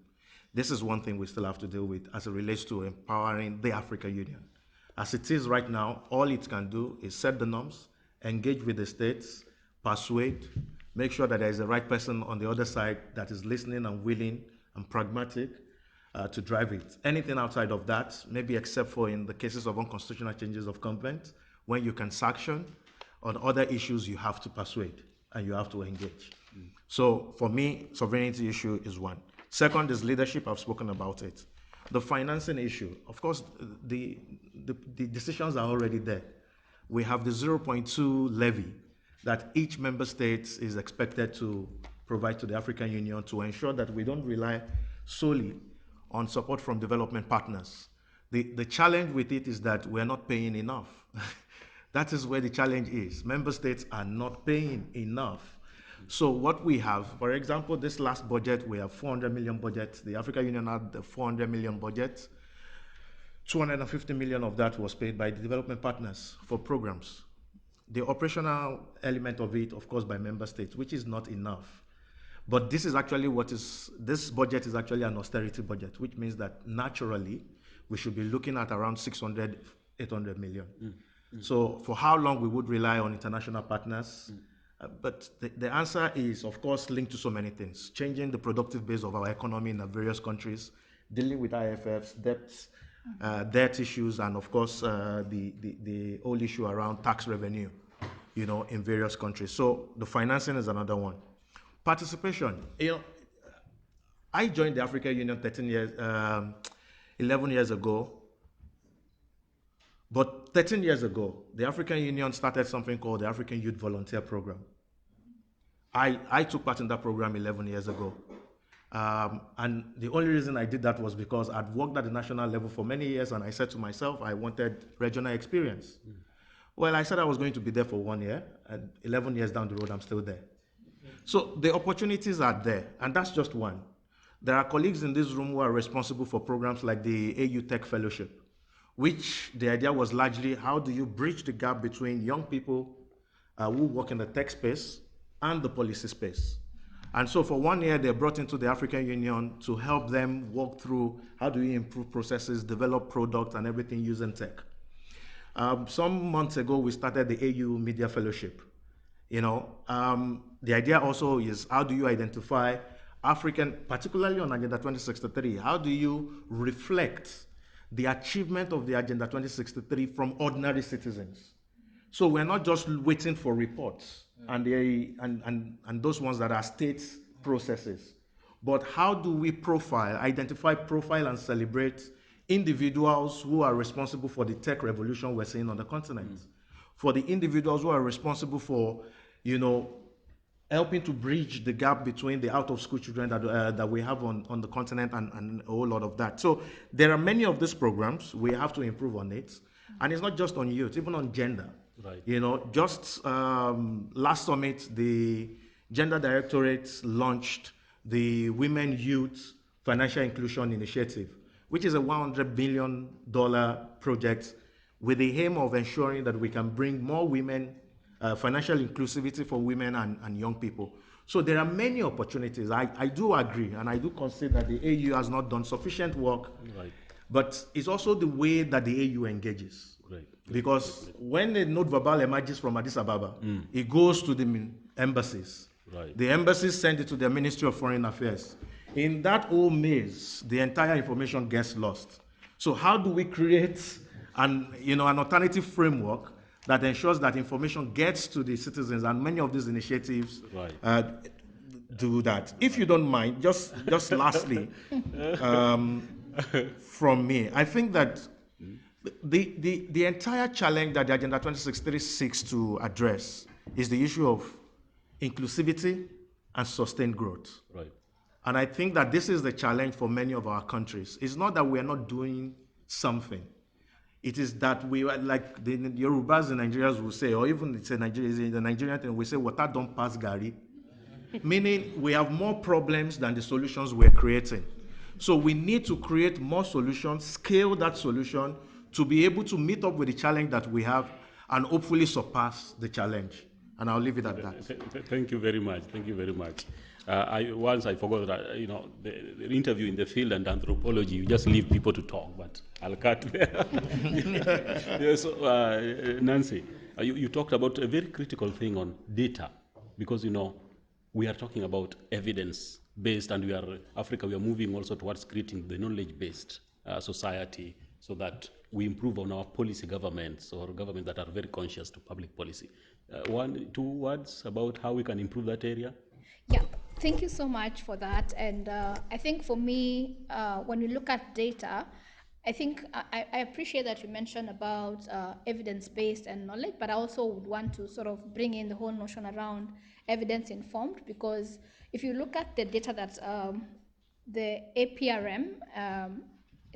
This is one thing we still have to deal with as it relates to empowering the African Union. As it is right now, all it can do is set the norms, engage with the states, persuade, make sure that there is the right person on the other side that is listening and willing and pragmatic to drive it. Anything outside of that, maybe except for in the cases of unconstitutional changes of government, when you can sanction, on other issues you have to persuade and you have to engage. So for me, sovereignty issue is one. Second is leadership, I've spoken about it. The financing issue, of course, the decisions are already there. We have the 0.2 levy that each member state is expected to provide to the African Union to ensure that we don't rely solely on support from development partners. The challenge with it is that we're not paying enough. That is where the challenge is. Member states are not paying enough. So what we have, for example, this last budget, we have 400 million budget. The African Union had the 400 million budget. 250 million of that was paid by the development partners for programs. The operational element of it, of course, by member states, which is not enough. But this is actually this budget is actually an austerity budget, which means that naturally, we should be looking at around 600, 800 million. So for how long we would rely on international partners? But the answer is, of course, linked to so many things. Changing the productive base of our economy in the various countries, dealing with IFFs, debt issues, and of course, the whole issue around tax revenue, in various countries. So the financing is another one. Participation. I joined the African Union 11 years ago. But 13 years ago, the African Union started something called the African Youth Volunteer Program. I took part in that program 11 years ago. And the only reason I did that was because I'd worked at the national level for many years, and I said to myself, I wanted regional experience. Well, I said I was going to be there for 1 year, and 11 years down the road, I'm still there. So the opportunities are there, and that's just one. There are colleagues in this room who are responsible for programs like the AU Tech Fellowship, which the idea was largely, how do you bridge the gap between young people who work in the tech space and the policy space? And so for 1 year, they're brought into the African Union to help them walk through how do you improve processes, develop products, and everything using tech. Some months ago, we started the AU Media Fellowship. The idea also is, how do you identify African, particularly on Agenda 2063, how do you reflect the achievement of the Agenda 2063 from ordinary citizens? So we're not just waiting for reports and those ones that are state processes, but how do we identify, profile, and celebrate individuals who are responsible for the tech revolution we're seeing on the continent, for the individuals who are responsible for, helping to bridge the gap between the out-of-school children that we have on the continent and a whole lot of that. So there are many of these programs. We have to improve on it. And it's not just on youth, even on gender. Right. Just last summit, the Gender Directorate launched the Women Youth Financial Inclusion Initiative, which is a $100 billion project with the aim of ensuring that we can bring more women, financial inclusivity for women and young people. So there are many opportunities. I do agree, and I do consider that the AU has not done sufficient work, right. But it's also the way that the AU engages. Right. Because when a note verbal emerges from Addis Ababa, it goes to the embassies. Right. The embassies send it to the Ministry of Foreign Affairs. In that whole maze, the entire information gets lost. So how do we create an alternative framework that ensures that information gets to the citizens, and many of these initiatives do that? If you don't mind, just lastly, from me, I think that the entire challenge that the Agenda 2063 seeks to address is the issue of inclusivity, and sustained growth. Right. And I think that this is the challenge for many of our countries. It's not that we are not doing something. It is that we are like the Yorubas and Nigerians will say, or even it's a Nigerian thing, we say, water don't pass Gary. Meaning we have more problems than the solutions we're creating. So we need to create more solutions, scale that solution to be able to meet up with the challenge that we have and hopefully surpass the challenge. And I'll leave it at that. Thank you very much. Thank you very much. Once I forgot that, the interview in the field and anthropology, you just leave people to talk, but I'll cut there. Yes, Nancy, you talked about a very critical thing on data, because, we are talking about evidence-based, and Africa, we are moving also towards creating the knowledge-based society, so that we improve on our policy governments, or governments that are very conscious to public policy. 2 words about how we can improve that area? Yeah, thank you so much for that. And I think for me, when we look at data, I think I appreciate that you mentioned about evidence-based and knowledge, but I also would want to sort of bring in the whole notion around evidence-informed, because if you look at the data that the APRM,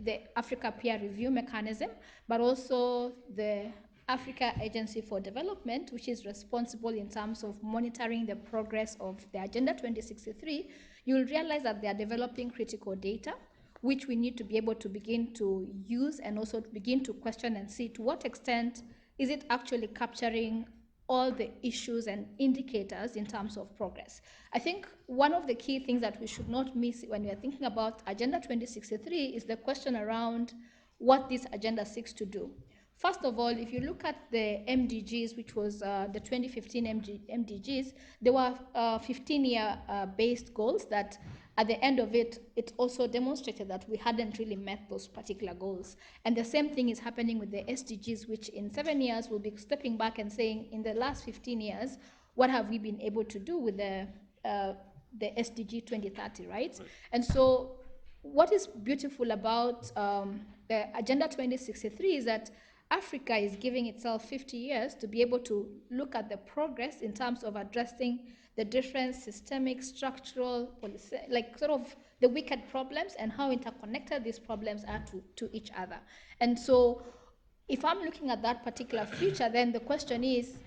the Africa Peer Review Mechanism, but also the Africa Agency for Development, which is responsible in terms of monitoring the progress of the Agenda 2063, you'll realize that they are developing critical data, which we need to be able to begin to use and also to begin to question and see to what extent is it actually capturing all the issues and indicators in terms of progress. I think one of the key things that we should not miss when we are thinking about Agenda 2063 is the question around what this agenda seeks to do. First of all, if you look at the MDGs, which was the 2015 MDGs, there were 15-year based goals that at the end of it, it also demonstrated that we hadn't really met those particular goals. And the same thing is happening with the SDGs, which in 7 years we'll be stepping back and saying, in the last 15 years, what have we been able to do with the SDG 2030, right? And so what is beautiful about the Agenda 2063 is that Africa is giving itself 50 years to be able to look at the progress in terms of addressing the different systemic, structural, policy, like sort of the wicked problems and how interconnected these problems are to each other. And so if I'm looking at that particular future, then the question is,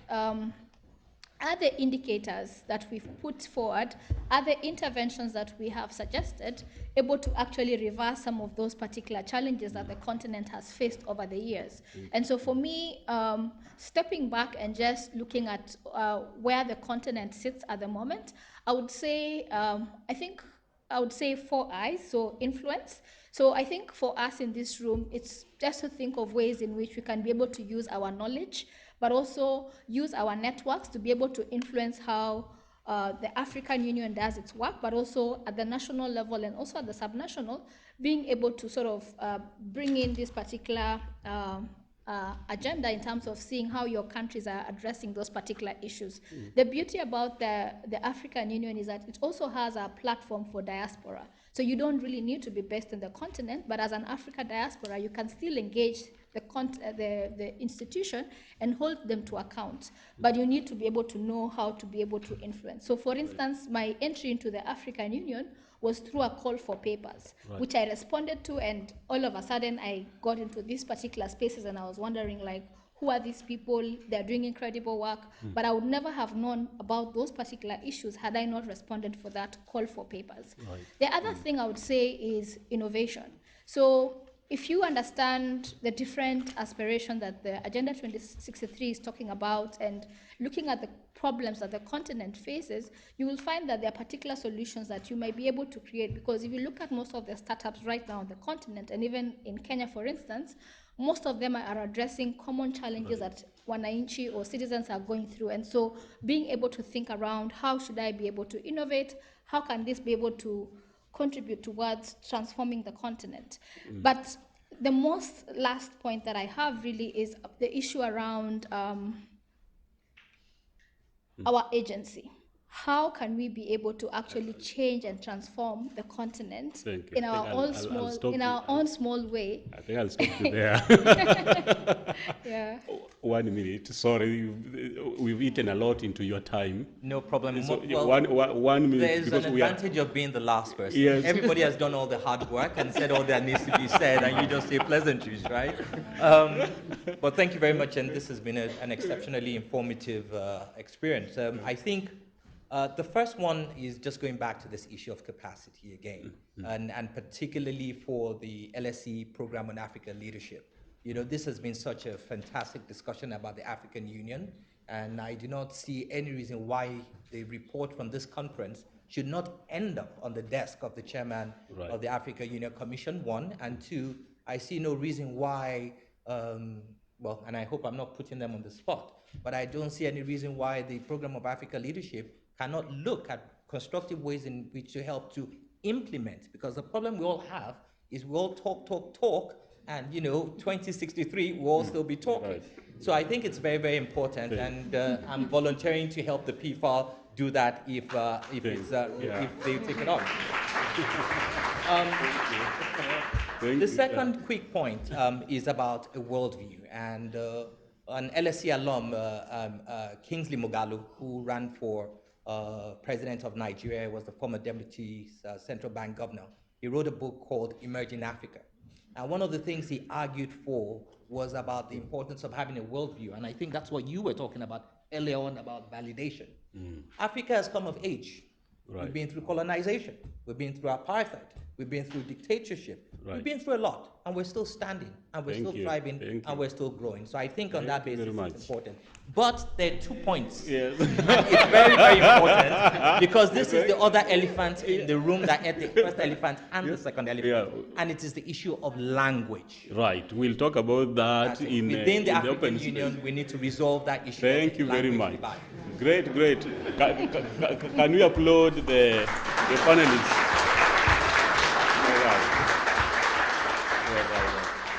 are the indicators that we've put forward, are the interventions that we have suggested able to actually reverse some of those particular challenges that the continent has faced over the years? And so for me, stepping back and just looking at where the continent sits at the moment, I would say, I would say 4 eyes, so influence. So I think for us in this room, it's just to think of ways in which we can be able to use our knowledge, but also use our networks to be able to influence how the African Union does its work, but also at the national level and also at the subnational, being able to sort of bring in this particular agenda in terms of seeing how your countries are addressing those particular issues. The beauty about the African Union is that it also has a platform for diaspora. So you don't really need to be based in the continent, but as an Africa diaspora, you can still engage the institution and hold them to account. But you need to be able to know how to be able to influence. So for instance, my entry into the African Union was through a call for papers, which I responded to, and all of a sudden I got into these particular spaces and I was wondering, like, who are these people? They're doing incredible work, but I would never have known about those particular issues had I not responded for that call for papers. The other thing I would say is innovation. So if you understand the different aspirations that the Agenda 2063 is talking about and looking at the problems that the continent faces, you will find that there are particular solutions that you might be able to create, because if you look at most of the startups right now on the continent, and even in Kenya, for instance, most of them are addressing common challenges that wananchi or citizens are going through. And so being able to think around, how should I be able to innovate? How can this be able to contribute towards transforming the continent? But the most last point that I have really is the issue around our agency. how can we be able to actually change and transform the continent Thank you. in I our think own I'll small, stop in you. our own small way? I think I'll stop you there. Yeah. 1 minute. Sorry, we've eaten a lot into your time. No problem. So Well, 1 minute there's because an we are. advantage of being the last person. Yes. Everybody has done all the hard work and said all that needs to be said, and you just say pleasantries, right? But thank you very much, and this has been an exceptionally informative experience. I think the first one is just going back to this issue of capacity again, and particularly for the LSE Program on Africa Leadership. You know, this has been such a fantastic discussion about the African Union, and I do not see any reason why the report from this conference should not end up on the desk of the chairman of the Africa Union Commission, one, and two, I see no reason why, well, and I hope I'm not putting them on the spot, but I don't see any reason why the Program of Africa Leadership cannot look at constructive ways in which to help to implement, because the problem we all have is we all talk, and 2063 we'll all still be talking. Right. So I think it's very, very important, and I'm volunteering to help the PFAL do that if they take it on. The second quick point is about a worldview, and an LSE alum, Kingsley Moghalu, who ran for president of Nigeria, was the former deputy central bank governor. He wrote a book called Emerging Africa. And one of the things he argued for was about the importance of having a worldview. And I think that's what you were talking about earlier on about validation. Africa has come of age. Right. We've been through colonization. We've been through apartheid. We've been through dictatorship. Right. We've been through a lot, and we're still standing, and we're still thriving, and we're still growing. So I think on that basis it's important. But there are 2 points. Yes. And it's very, very important, because this is the other elephant in the room that ate the first elephant and the second elephant. And it is the issue of language. Right. We'll talk about that within the African Union. We need to resolve that issue. Thank you very much. Great. Can we applaud the panelists?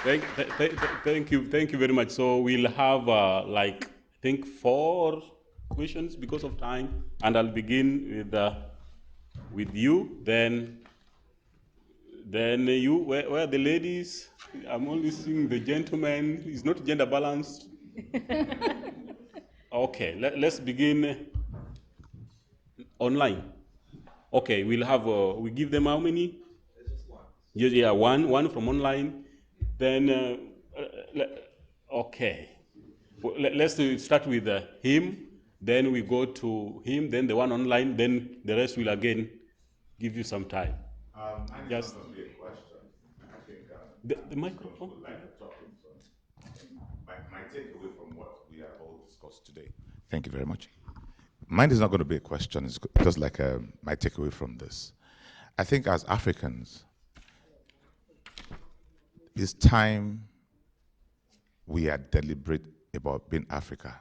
Thank you very much. So we'll have I think 4 questions because of time, and I'll begin with you. Then you. Where are the ladies? I'm only seeing the gentlemen. It's not gender balanced. Okay, let's begin online. Okay, we'll have we give them how many? There's just one. Yeah, one from online. Then, okay. Well, let's start with him, then we go to him, then the one online, then the rest will again give you some time. Just not going to be a question. I think the microphone. My takeaway from what we have all discussed today. Thank you very much. Mine is not going to be a question. It's just like my takeaway from this. I think as Africans, it's time we are deliberate about being Africa.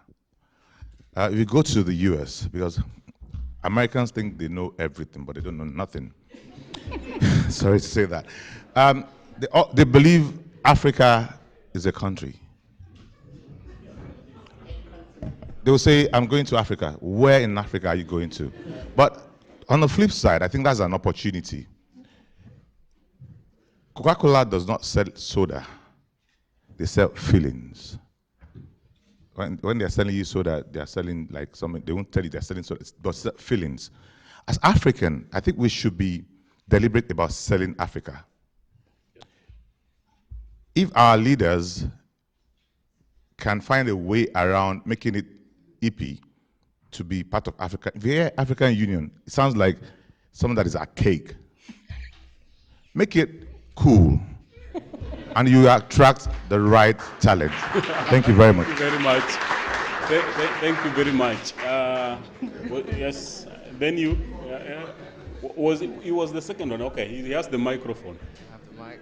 If you go to the US, because Americans think they know everything, but they don't know nothing. Sorry to say that. They believe Africa is a country. They will say, I'm going to Africa. Where in Africa are you going to? But on the flip side, I think that's an opportunity. Coca-Cola does not sell soda. They sell feelings. When they're selling you soda, they're selling like something. They won't tell you they're selling soda, but feelings. As African, I think we should be deliberate about selling Africa. If our leaders can find a way around making it EP to be part of Africa, if you hear African Union, it sounds like something that is archaic. Make it cool, and you attract the right talent. Thank you very much. Thank you very much. Thank you very much. Yes, then you. He was the second one. Okay, he has the microphone. I have the mic.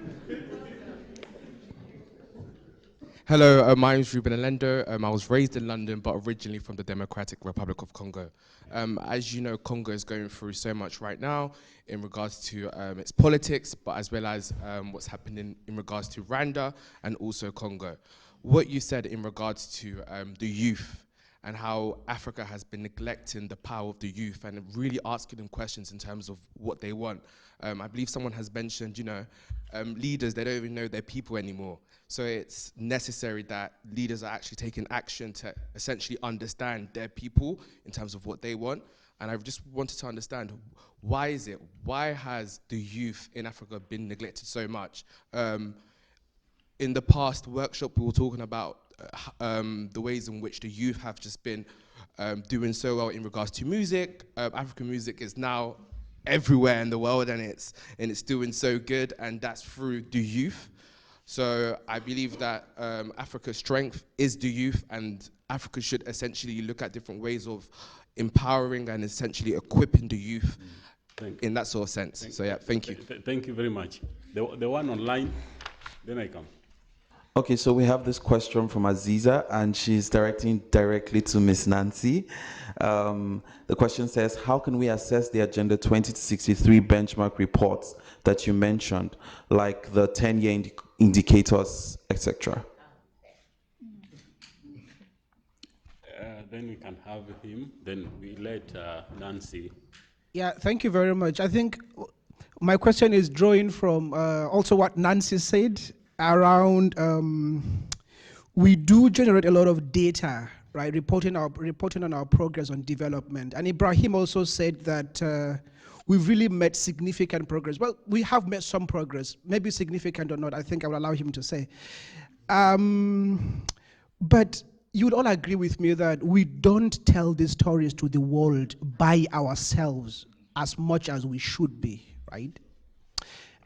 Hello, my name is Ruben Alendo. I was raised in London, but originally from the Democratic Republic of Congo. As you know, Congo is going through so much right now in regards to its politics, but as well as what's happening in regards to Rwanda and also Congo. What you said in regards to the youth and how Africa has been neglecting the power of the youth and really asking them questions in terms of what they want. I believe someone has mentioned, leaders, they don't even know their people anymore. So it's necessary that leaders are actually taking action to essentially understand their people in terms of what they want. And I just wanted to understand, why is it? Why has the youth in Africa been neglected so much? In the past workshop, we were talking about the ways in which the youth have just been doing so well in regards to music. African music is now everywhere in the world, and it's doing so good, and that's through the youth. So I believe that Africa's strength is the youth, and Africa should essentially look at different ways of empowering and essentially equipping the youth in that sort of sense. So yeah, thank you. Thank you very much. The one online, then I come. Okay, so we have this question from Aziza, and she's directing directly to Miss Nancy. The question says, how can we assess the Agenda 2063 benchmark reports that you mentioned, like the 10-year indicators, etc.? Then we can have him, then we let Nancy. Yeah, thank you very much. I think my question is drawing from also what Nancy said around we do generate a lot of data, right, reporting on our progress on development. And Ibraheem also said that we've really made significant progress. Well, we have made some progress, maybe significant or not, I think I will allow him to say. But you would all agree with me that we don't tell these stories to the world by ourselves as much as we should be, right?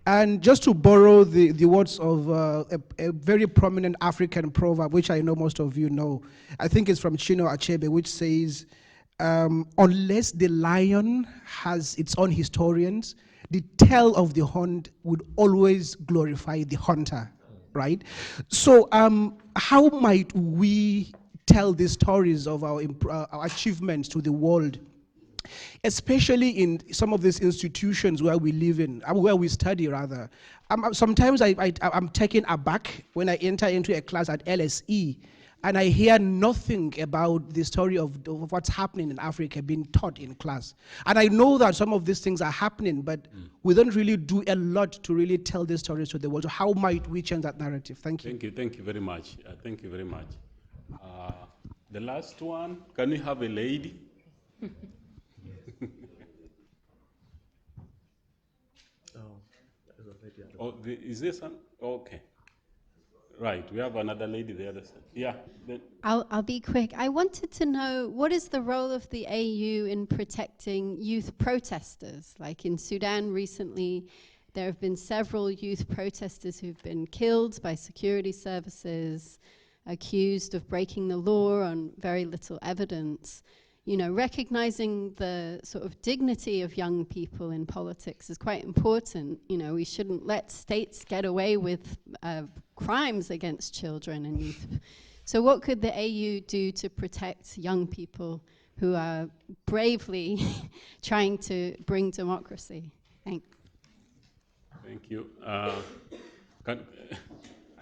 And just to borrow the words of a very prominent African proverb, which I know most of you know, I think it's from Chino Achebe, which says, unless the lion has its own historians, the tale of the hunt would always glorify the hunter, right? So how might we tell the stories of our achievements to the world, especially in some of these institutions where we live in, where we study rather? Sometimes I'm taken aback when I enter into a class at LSE and I hear nothing about the story of what's happening in Africa being taught in class. And I know that some of these things are happening, but we don't really do a lot to really tell these stories to the world. So how might we change that narrative? Thank you. Thank you very much. Thank you very much. The last one, can we have a lady? Is there some? Okay. Right, we have another lady there. Yeah. I'll be quick. I wanted to know, what is the role of the AU in protecting youth protesters? Like in Sudan recently, there have been several youth protesters who've been killed by security services, accused of breaking the law on very little evidence. You know, recognizing the sort of dignity of young people in politics is quite important. You know, we shouldn't let states get away with crimes against children and youth. So what could the AU do to protect young people who are bravely trying to bring democracy? Thanks. Thank you. I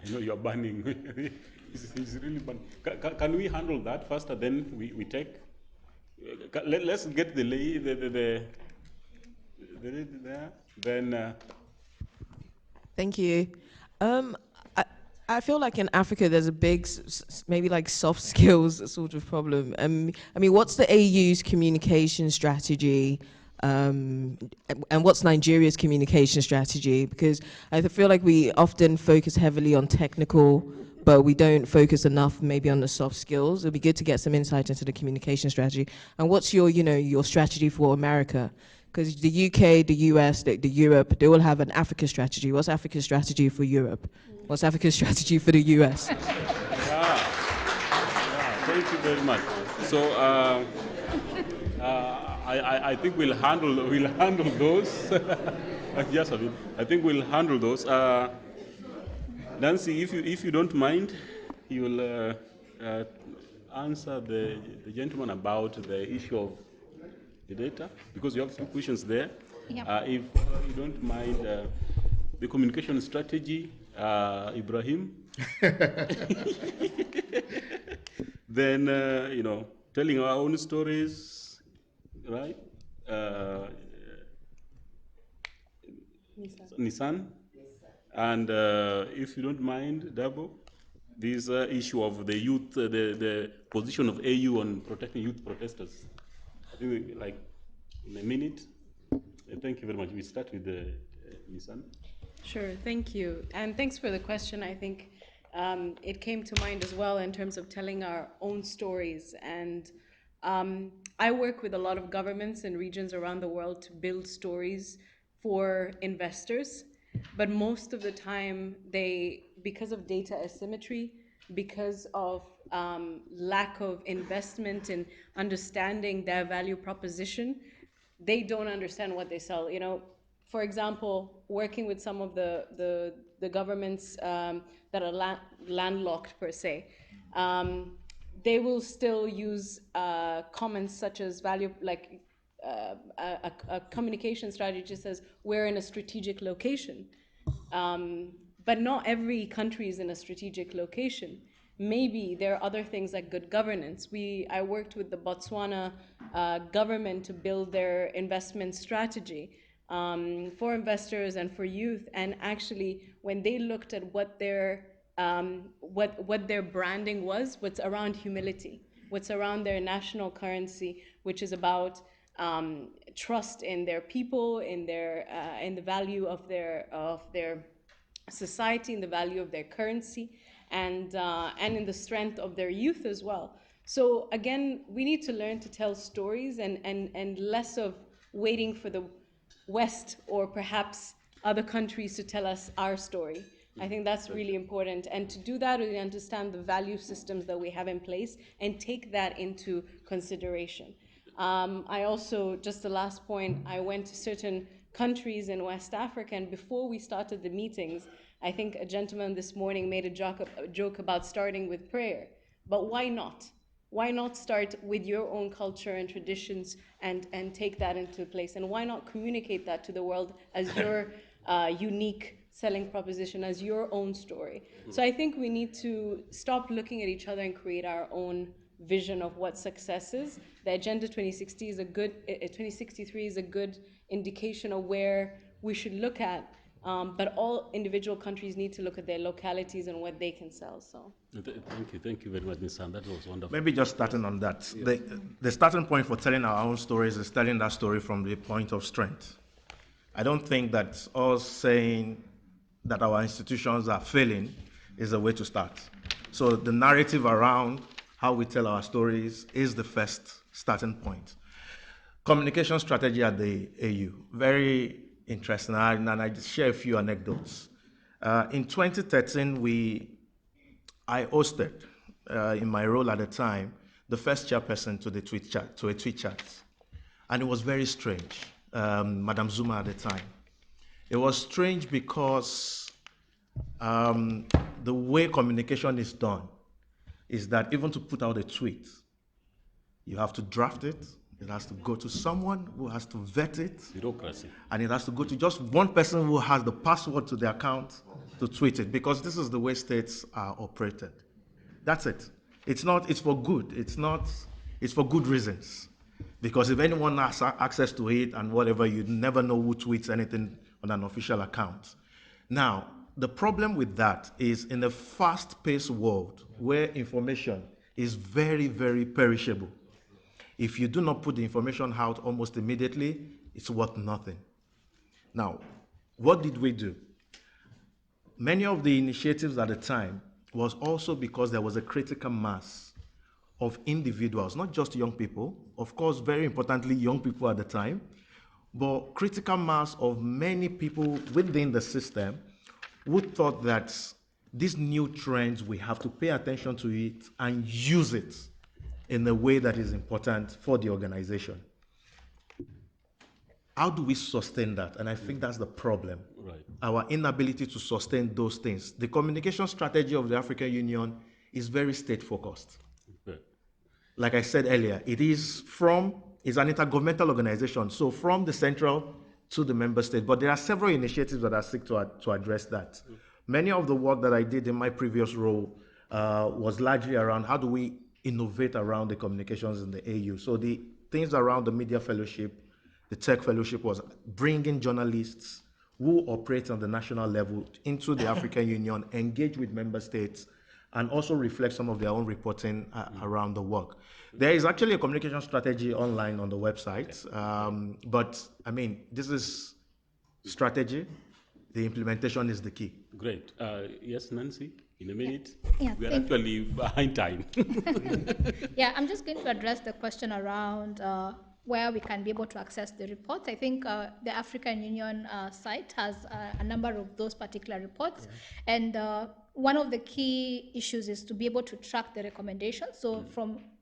know you're banning. It's really banning. Can we handle that first, and then we take? Let's get the lady there. Then. Thank you. I feel like in Africa there's a big, maybe like soft skills sort of problem. I mean, what's the AU's communication strategy? And what's Nigeria's communication strategy? Because I feel like we often focus heavily on technical, but we don't focus enough maybe on the soft skills. It'd be good to get some insight into the communication strategy. And what's your, your strategy for America? Because the UK, the US, the Europe, they all have an Africa strategy. What's Africa's strategy for Europe? What's Africa's strategy for the US? Thank you very much. So I think we'll handle those. Yes, I think we'll handle those. Nancy, if you don't mind, you will answer the gentleman about the issue of the data, because you have some questions there. Yeah. If you don't mind, the communication strategy, Ibraheem. Then telling our own stories, right? Nisan. And if you don't mind, Dapo, this issue of the youth, the position of AU on protecting youth protesters. I think like in a minute. Thank you very much. We start with Nisan. Sure, thank you. And thanks for the question. I think it came to mind as well in terms of telling our own stories. And I work with a lot of governments and regions around the world to build stories for investors. But most of the time, because of data asymmetry, because of lack of investment in understanding their value proposition, they don't understand what they sell. You know, for example, working with some of the governments that are landlocked per se, they will still use comments such as value, like a communication strategy says we're in a strategic location. But not every country is in a strategic location. Maybe there are other things like good governance. I worked with the Botswana government to build their investment strategy for investors and for youth. And actually, when they looked at what their branding was, what's around humility, what's around their national currency, which is about trust in their people, in the value of their society, in the value of their currency, and in the strength of their youth as well. So again, we need to learn to tell stories and less of waiting for the West or perhaps other countries to tell us our story. I think that's really important. And to do that, we understand the value systems that we have in place and take that into consideration. I also, just the last point, I went to certain countries in West Africa, and before we started the meetings, I think a gentleman this morning made a joke about starting with prayer. But why not? Why not start with your own culture and traditions and take that into place? And why not communicate that to the world as your unique selling proposition, as your own story? So I think we need to stop looking at each other and create our own vision of what success is. The Agenda 2060 is 2063 is a good indication of where we should look at. But all individual countries need to look at their localities and what they can sell. So thank you very much, Nisan. That was wonderful. Maybe just starting on that. Yeah. The starting point for telling our own stories is telling that story from the point of strength. I don't think that us saying that our institutions are failing is a way to start. So the narrative around how we tell our stories is the first starting point. Communication strategy at the AU, very interesting, and I just share a few anecdotes. In 2013, I hosted, in my role at the time, the first chairperson to a tweet chat, and it was very strange. Madam Zuma at the time. It was strange because the way communication is done is that even to put out a tweet, you have to draft it. It has to go to someone who has to vet it. Bureaucracy. And it has to go to just one person who has the password to the account to tweet it, because this is the way states are operated. That's it. It's for good. It's for good reasons. Because if anyone has access to it and whatever, you never know who tweets anything on an official account. Now, the problem with that is in a fast-paced world where information is very, very perishable, if you do not put the information out almost immediately, it's worth nothing. Now, what did we do? Many of the initiatives at the time was also because there was a critical mass of individuals, not just young people, of course, very importantly, young people at the time, but critical mass of many people within the system who thought that these new trends, we have to pay attention to it and use it in a way that is important for the organization. How do we sustain that? And I think that's the problem. Right. Our inability to sustain those things. The communication strategy of the African Union is very state-focused. Okay. Like I said earlier, it's an intergovernmental organization, so from the central to the member state. But there are several initiatives that are seek to address that. Many of the work that I did in my previous role was largely around how do we innovate around the communications in the AU. So the things around the media fellowship, the tech fellowship was bringing journalists who operate on the national level into the African Union, engage with member states, and also reflect some of their own reporting around the work. There is actually a communication strategy online on the website, but I mean, this is strategy. The implementation is the key. Great. Yes, Nancy, in a minute. Yeah, We are actually behind time. Yeah, I'm just going to address the question around where we can be able to access the reports. I think the African Union site has a number of those particular reports. And one of the key issues is to be able to track the recommendations. So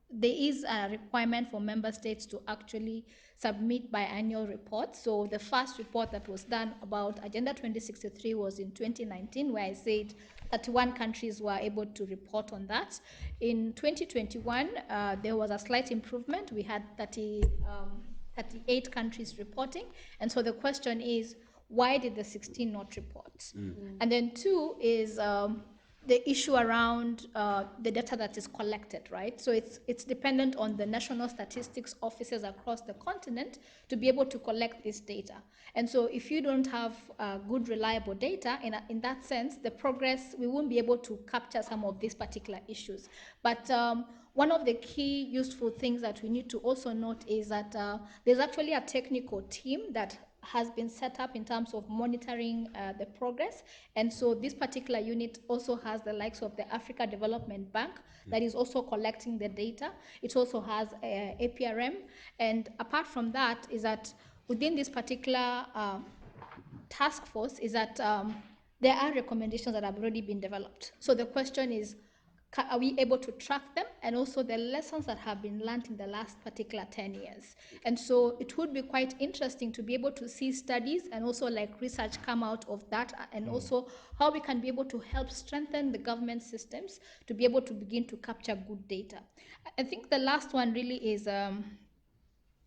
there is a requirement for member states to actually submit biannual reports. So the first report that was done about Agenda 2063 was in 2019, where I said 31 countries were able to report on that. In 2021, there was a slight improvement. We had 38 countries reporting. And so the question is, why did the 16 not report? And then two is the issue around the data that is collected, right? So it's dependent on the national statistics offices across the continent to be able to collect this data. And so if you don't have good, reliable data, in that sense, the progress, we won't be able to capture some of these particular issues. But one of the key useful things that we need to also note is that there's actually a technical team that has been set up in terms of monitoring the progress. And so this particular unit also has the likes of the Africa Development Bank that is also collecting the data. It also has APRM. And apart from that is that within this particular task force is that there are recommendations that have already been developed. So the question is, are we able to track them, and also the lessons that have been learned in the last particular 10 years? And so it would be quite interesting to be able to see studies and also like research come out of that, and also how we can be able to help strengthen the government systems to be able to begin to capture good data. I think the last one really is, there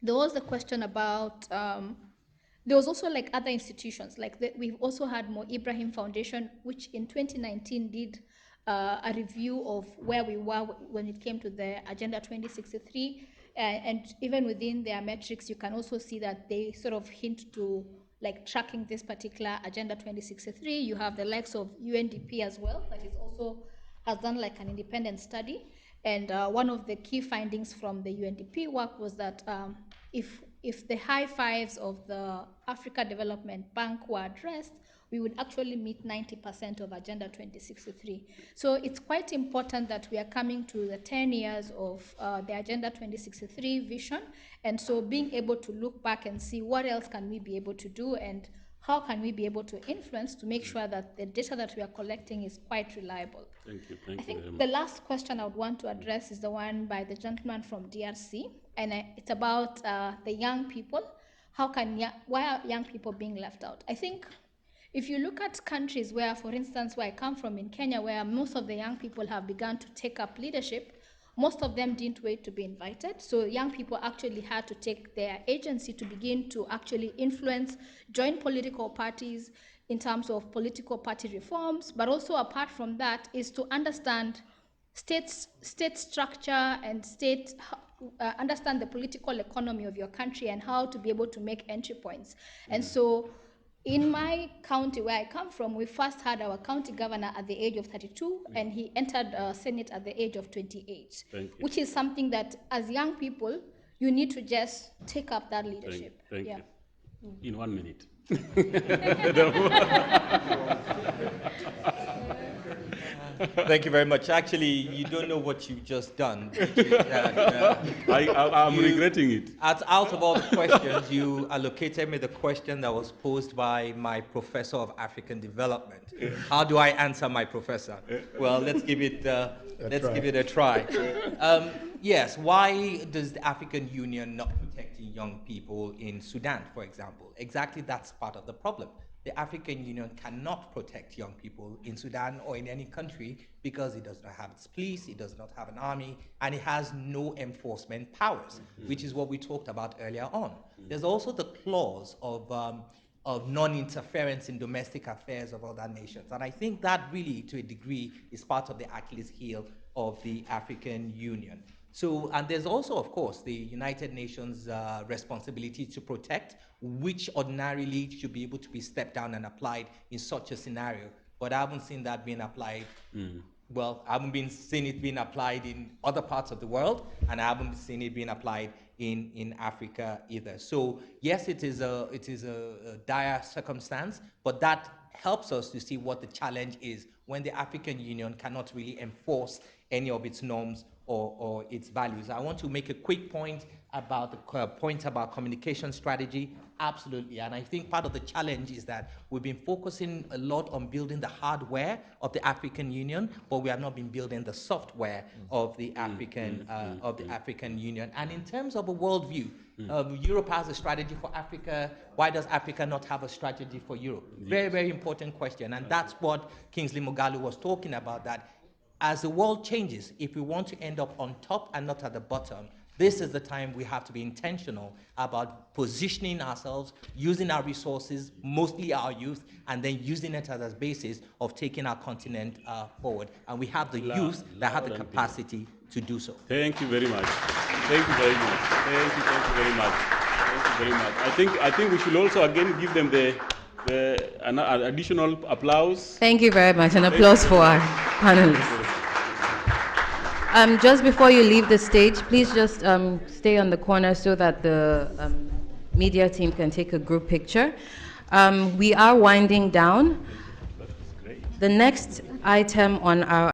was a question about, there was also like other institutions, like we've also had Ibraheem Foundation, which in 2019 did a review of where we were when it came to the Agenda 2063. And even within their metrics, you can also see that they sort of hint to like tracking this particular Agenda 2063. You have the likes of UNDP as well, that is also has done like an independent study. And one of the key findings from the UNDP work was that if the high fives of the Africa Development Bank were addressed, we would actually meet 90% of Agenda 2063. So it's quite important that we are coming to the 10 years of the Agenda 2063 vision. And so being able to look back and see what else can we be able to do, and how can we be able to influence to make sure that the data that we are collecting is quite reliable. Thank you. Thank I you think very much. the last question I would want to address is the one by the gentleman from DRC, and it's about the young people. Why are young people being left out? I think if you look at countries where, for instance, where I come from in Kenya, where most of the young people have begun to take up leadership, most of them didn't wait to be invited. So young people actually had to take their agency to begin to actually influence, join political parties in terms of political party reforms, but also apart from that is to understand state structure and understand the political economy of your country and how to be able to make entry points. And so in my county where I come from, we first had our county governor at the age of 32, and he entered Senate at the age of 28, which is something that as young people, you need to just take up that leadership. Thank you. In 1 minute. Thank you very much. Actually, you don't know what you've just done. I'm regretting it. Out of all the questions, you allocated me the question that was posed by my professor of African development. How do I answer my professor? Well, let's give it a try. Yes, why does the African Union not protecting young people in Sudan, for example? Exactly, that's part of the problem. The African Union cannot protect young people in Sudan or in any country because it does not have its police, it does not have an army, and it has no enforcement powers, which is what we talked about earlier on. There's also the clause of non-interference in domestic affairs of other nations. And I think that really, to a degree, is part of the Achilles heel of the African Union. So, and there's also, of course, the United Nations responsibility to protect, which ordinarily should be able to be stepped down and applied in such a scenario. But I haven't seen that being applied. Well, I haven't seen it being applied in other parts of the world, and I haven't seen it being applied in Africa either. So yes, it is a dire circumstance, but that helps us to see what the challenge is when the African Union cannot really enforce any of its norms or its values. I want to make a quick point about the communication strategy. Absolutely, and I think part of the challenge is that we've been focusing a lot on building the hardware of the African Union, but we have not been building the software of the African Union. And in terms of a worldview, Europe has a strategy for Africa. Why does Africa not have a strategy for Europe? Very, very important question, and that's what Kingsley Moghalu was talking about, that as the world changes, if we want to end up on top and not at the bottom, this is the time we have to be intentional about positioning ourselves, using our resources, mostly our youth, and then using it as a basis of taking our continent forward. And we have the youth that have the capacity to do so. Thank you very much. Thank you very much. Thank you very much. Thank you very much. I think we should also again give them an additional applause. Thank you very much. An applause for our panelists. Just before you leave the stage, please just stay on the corner so that the media team can take a group picture. We are winding down. The next item on our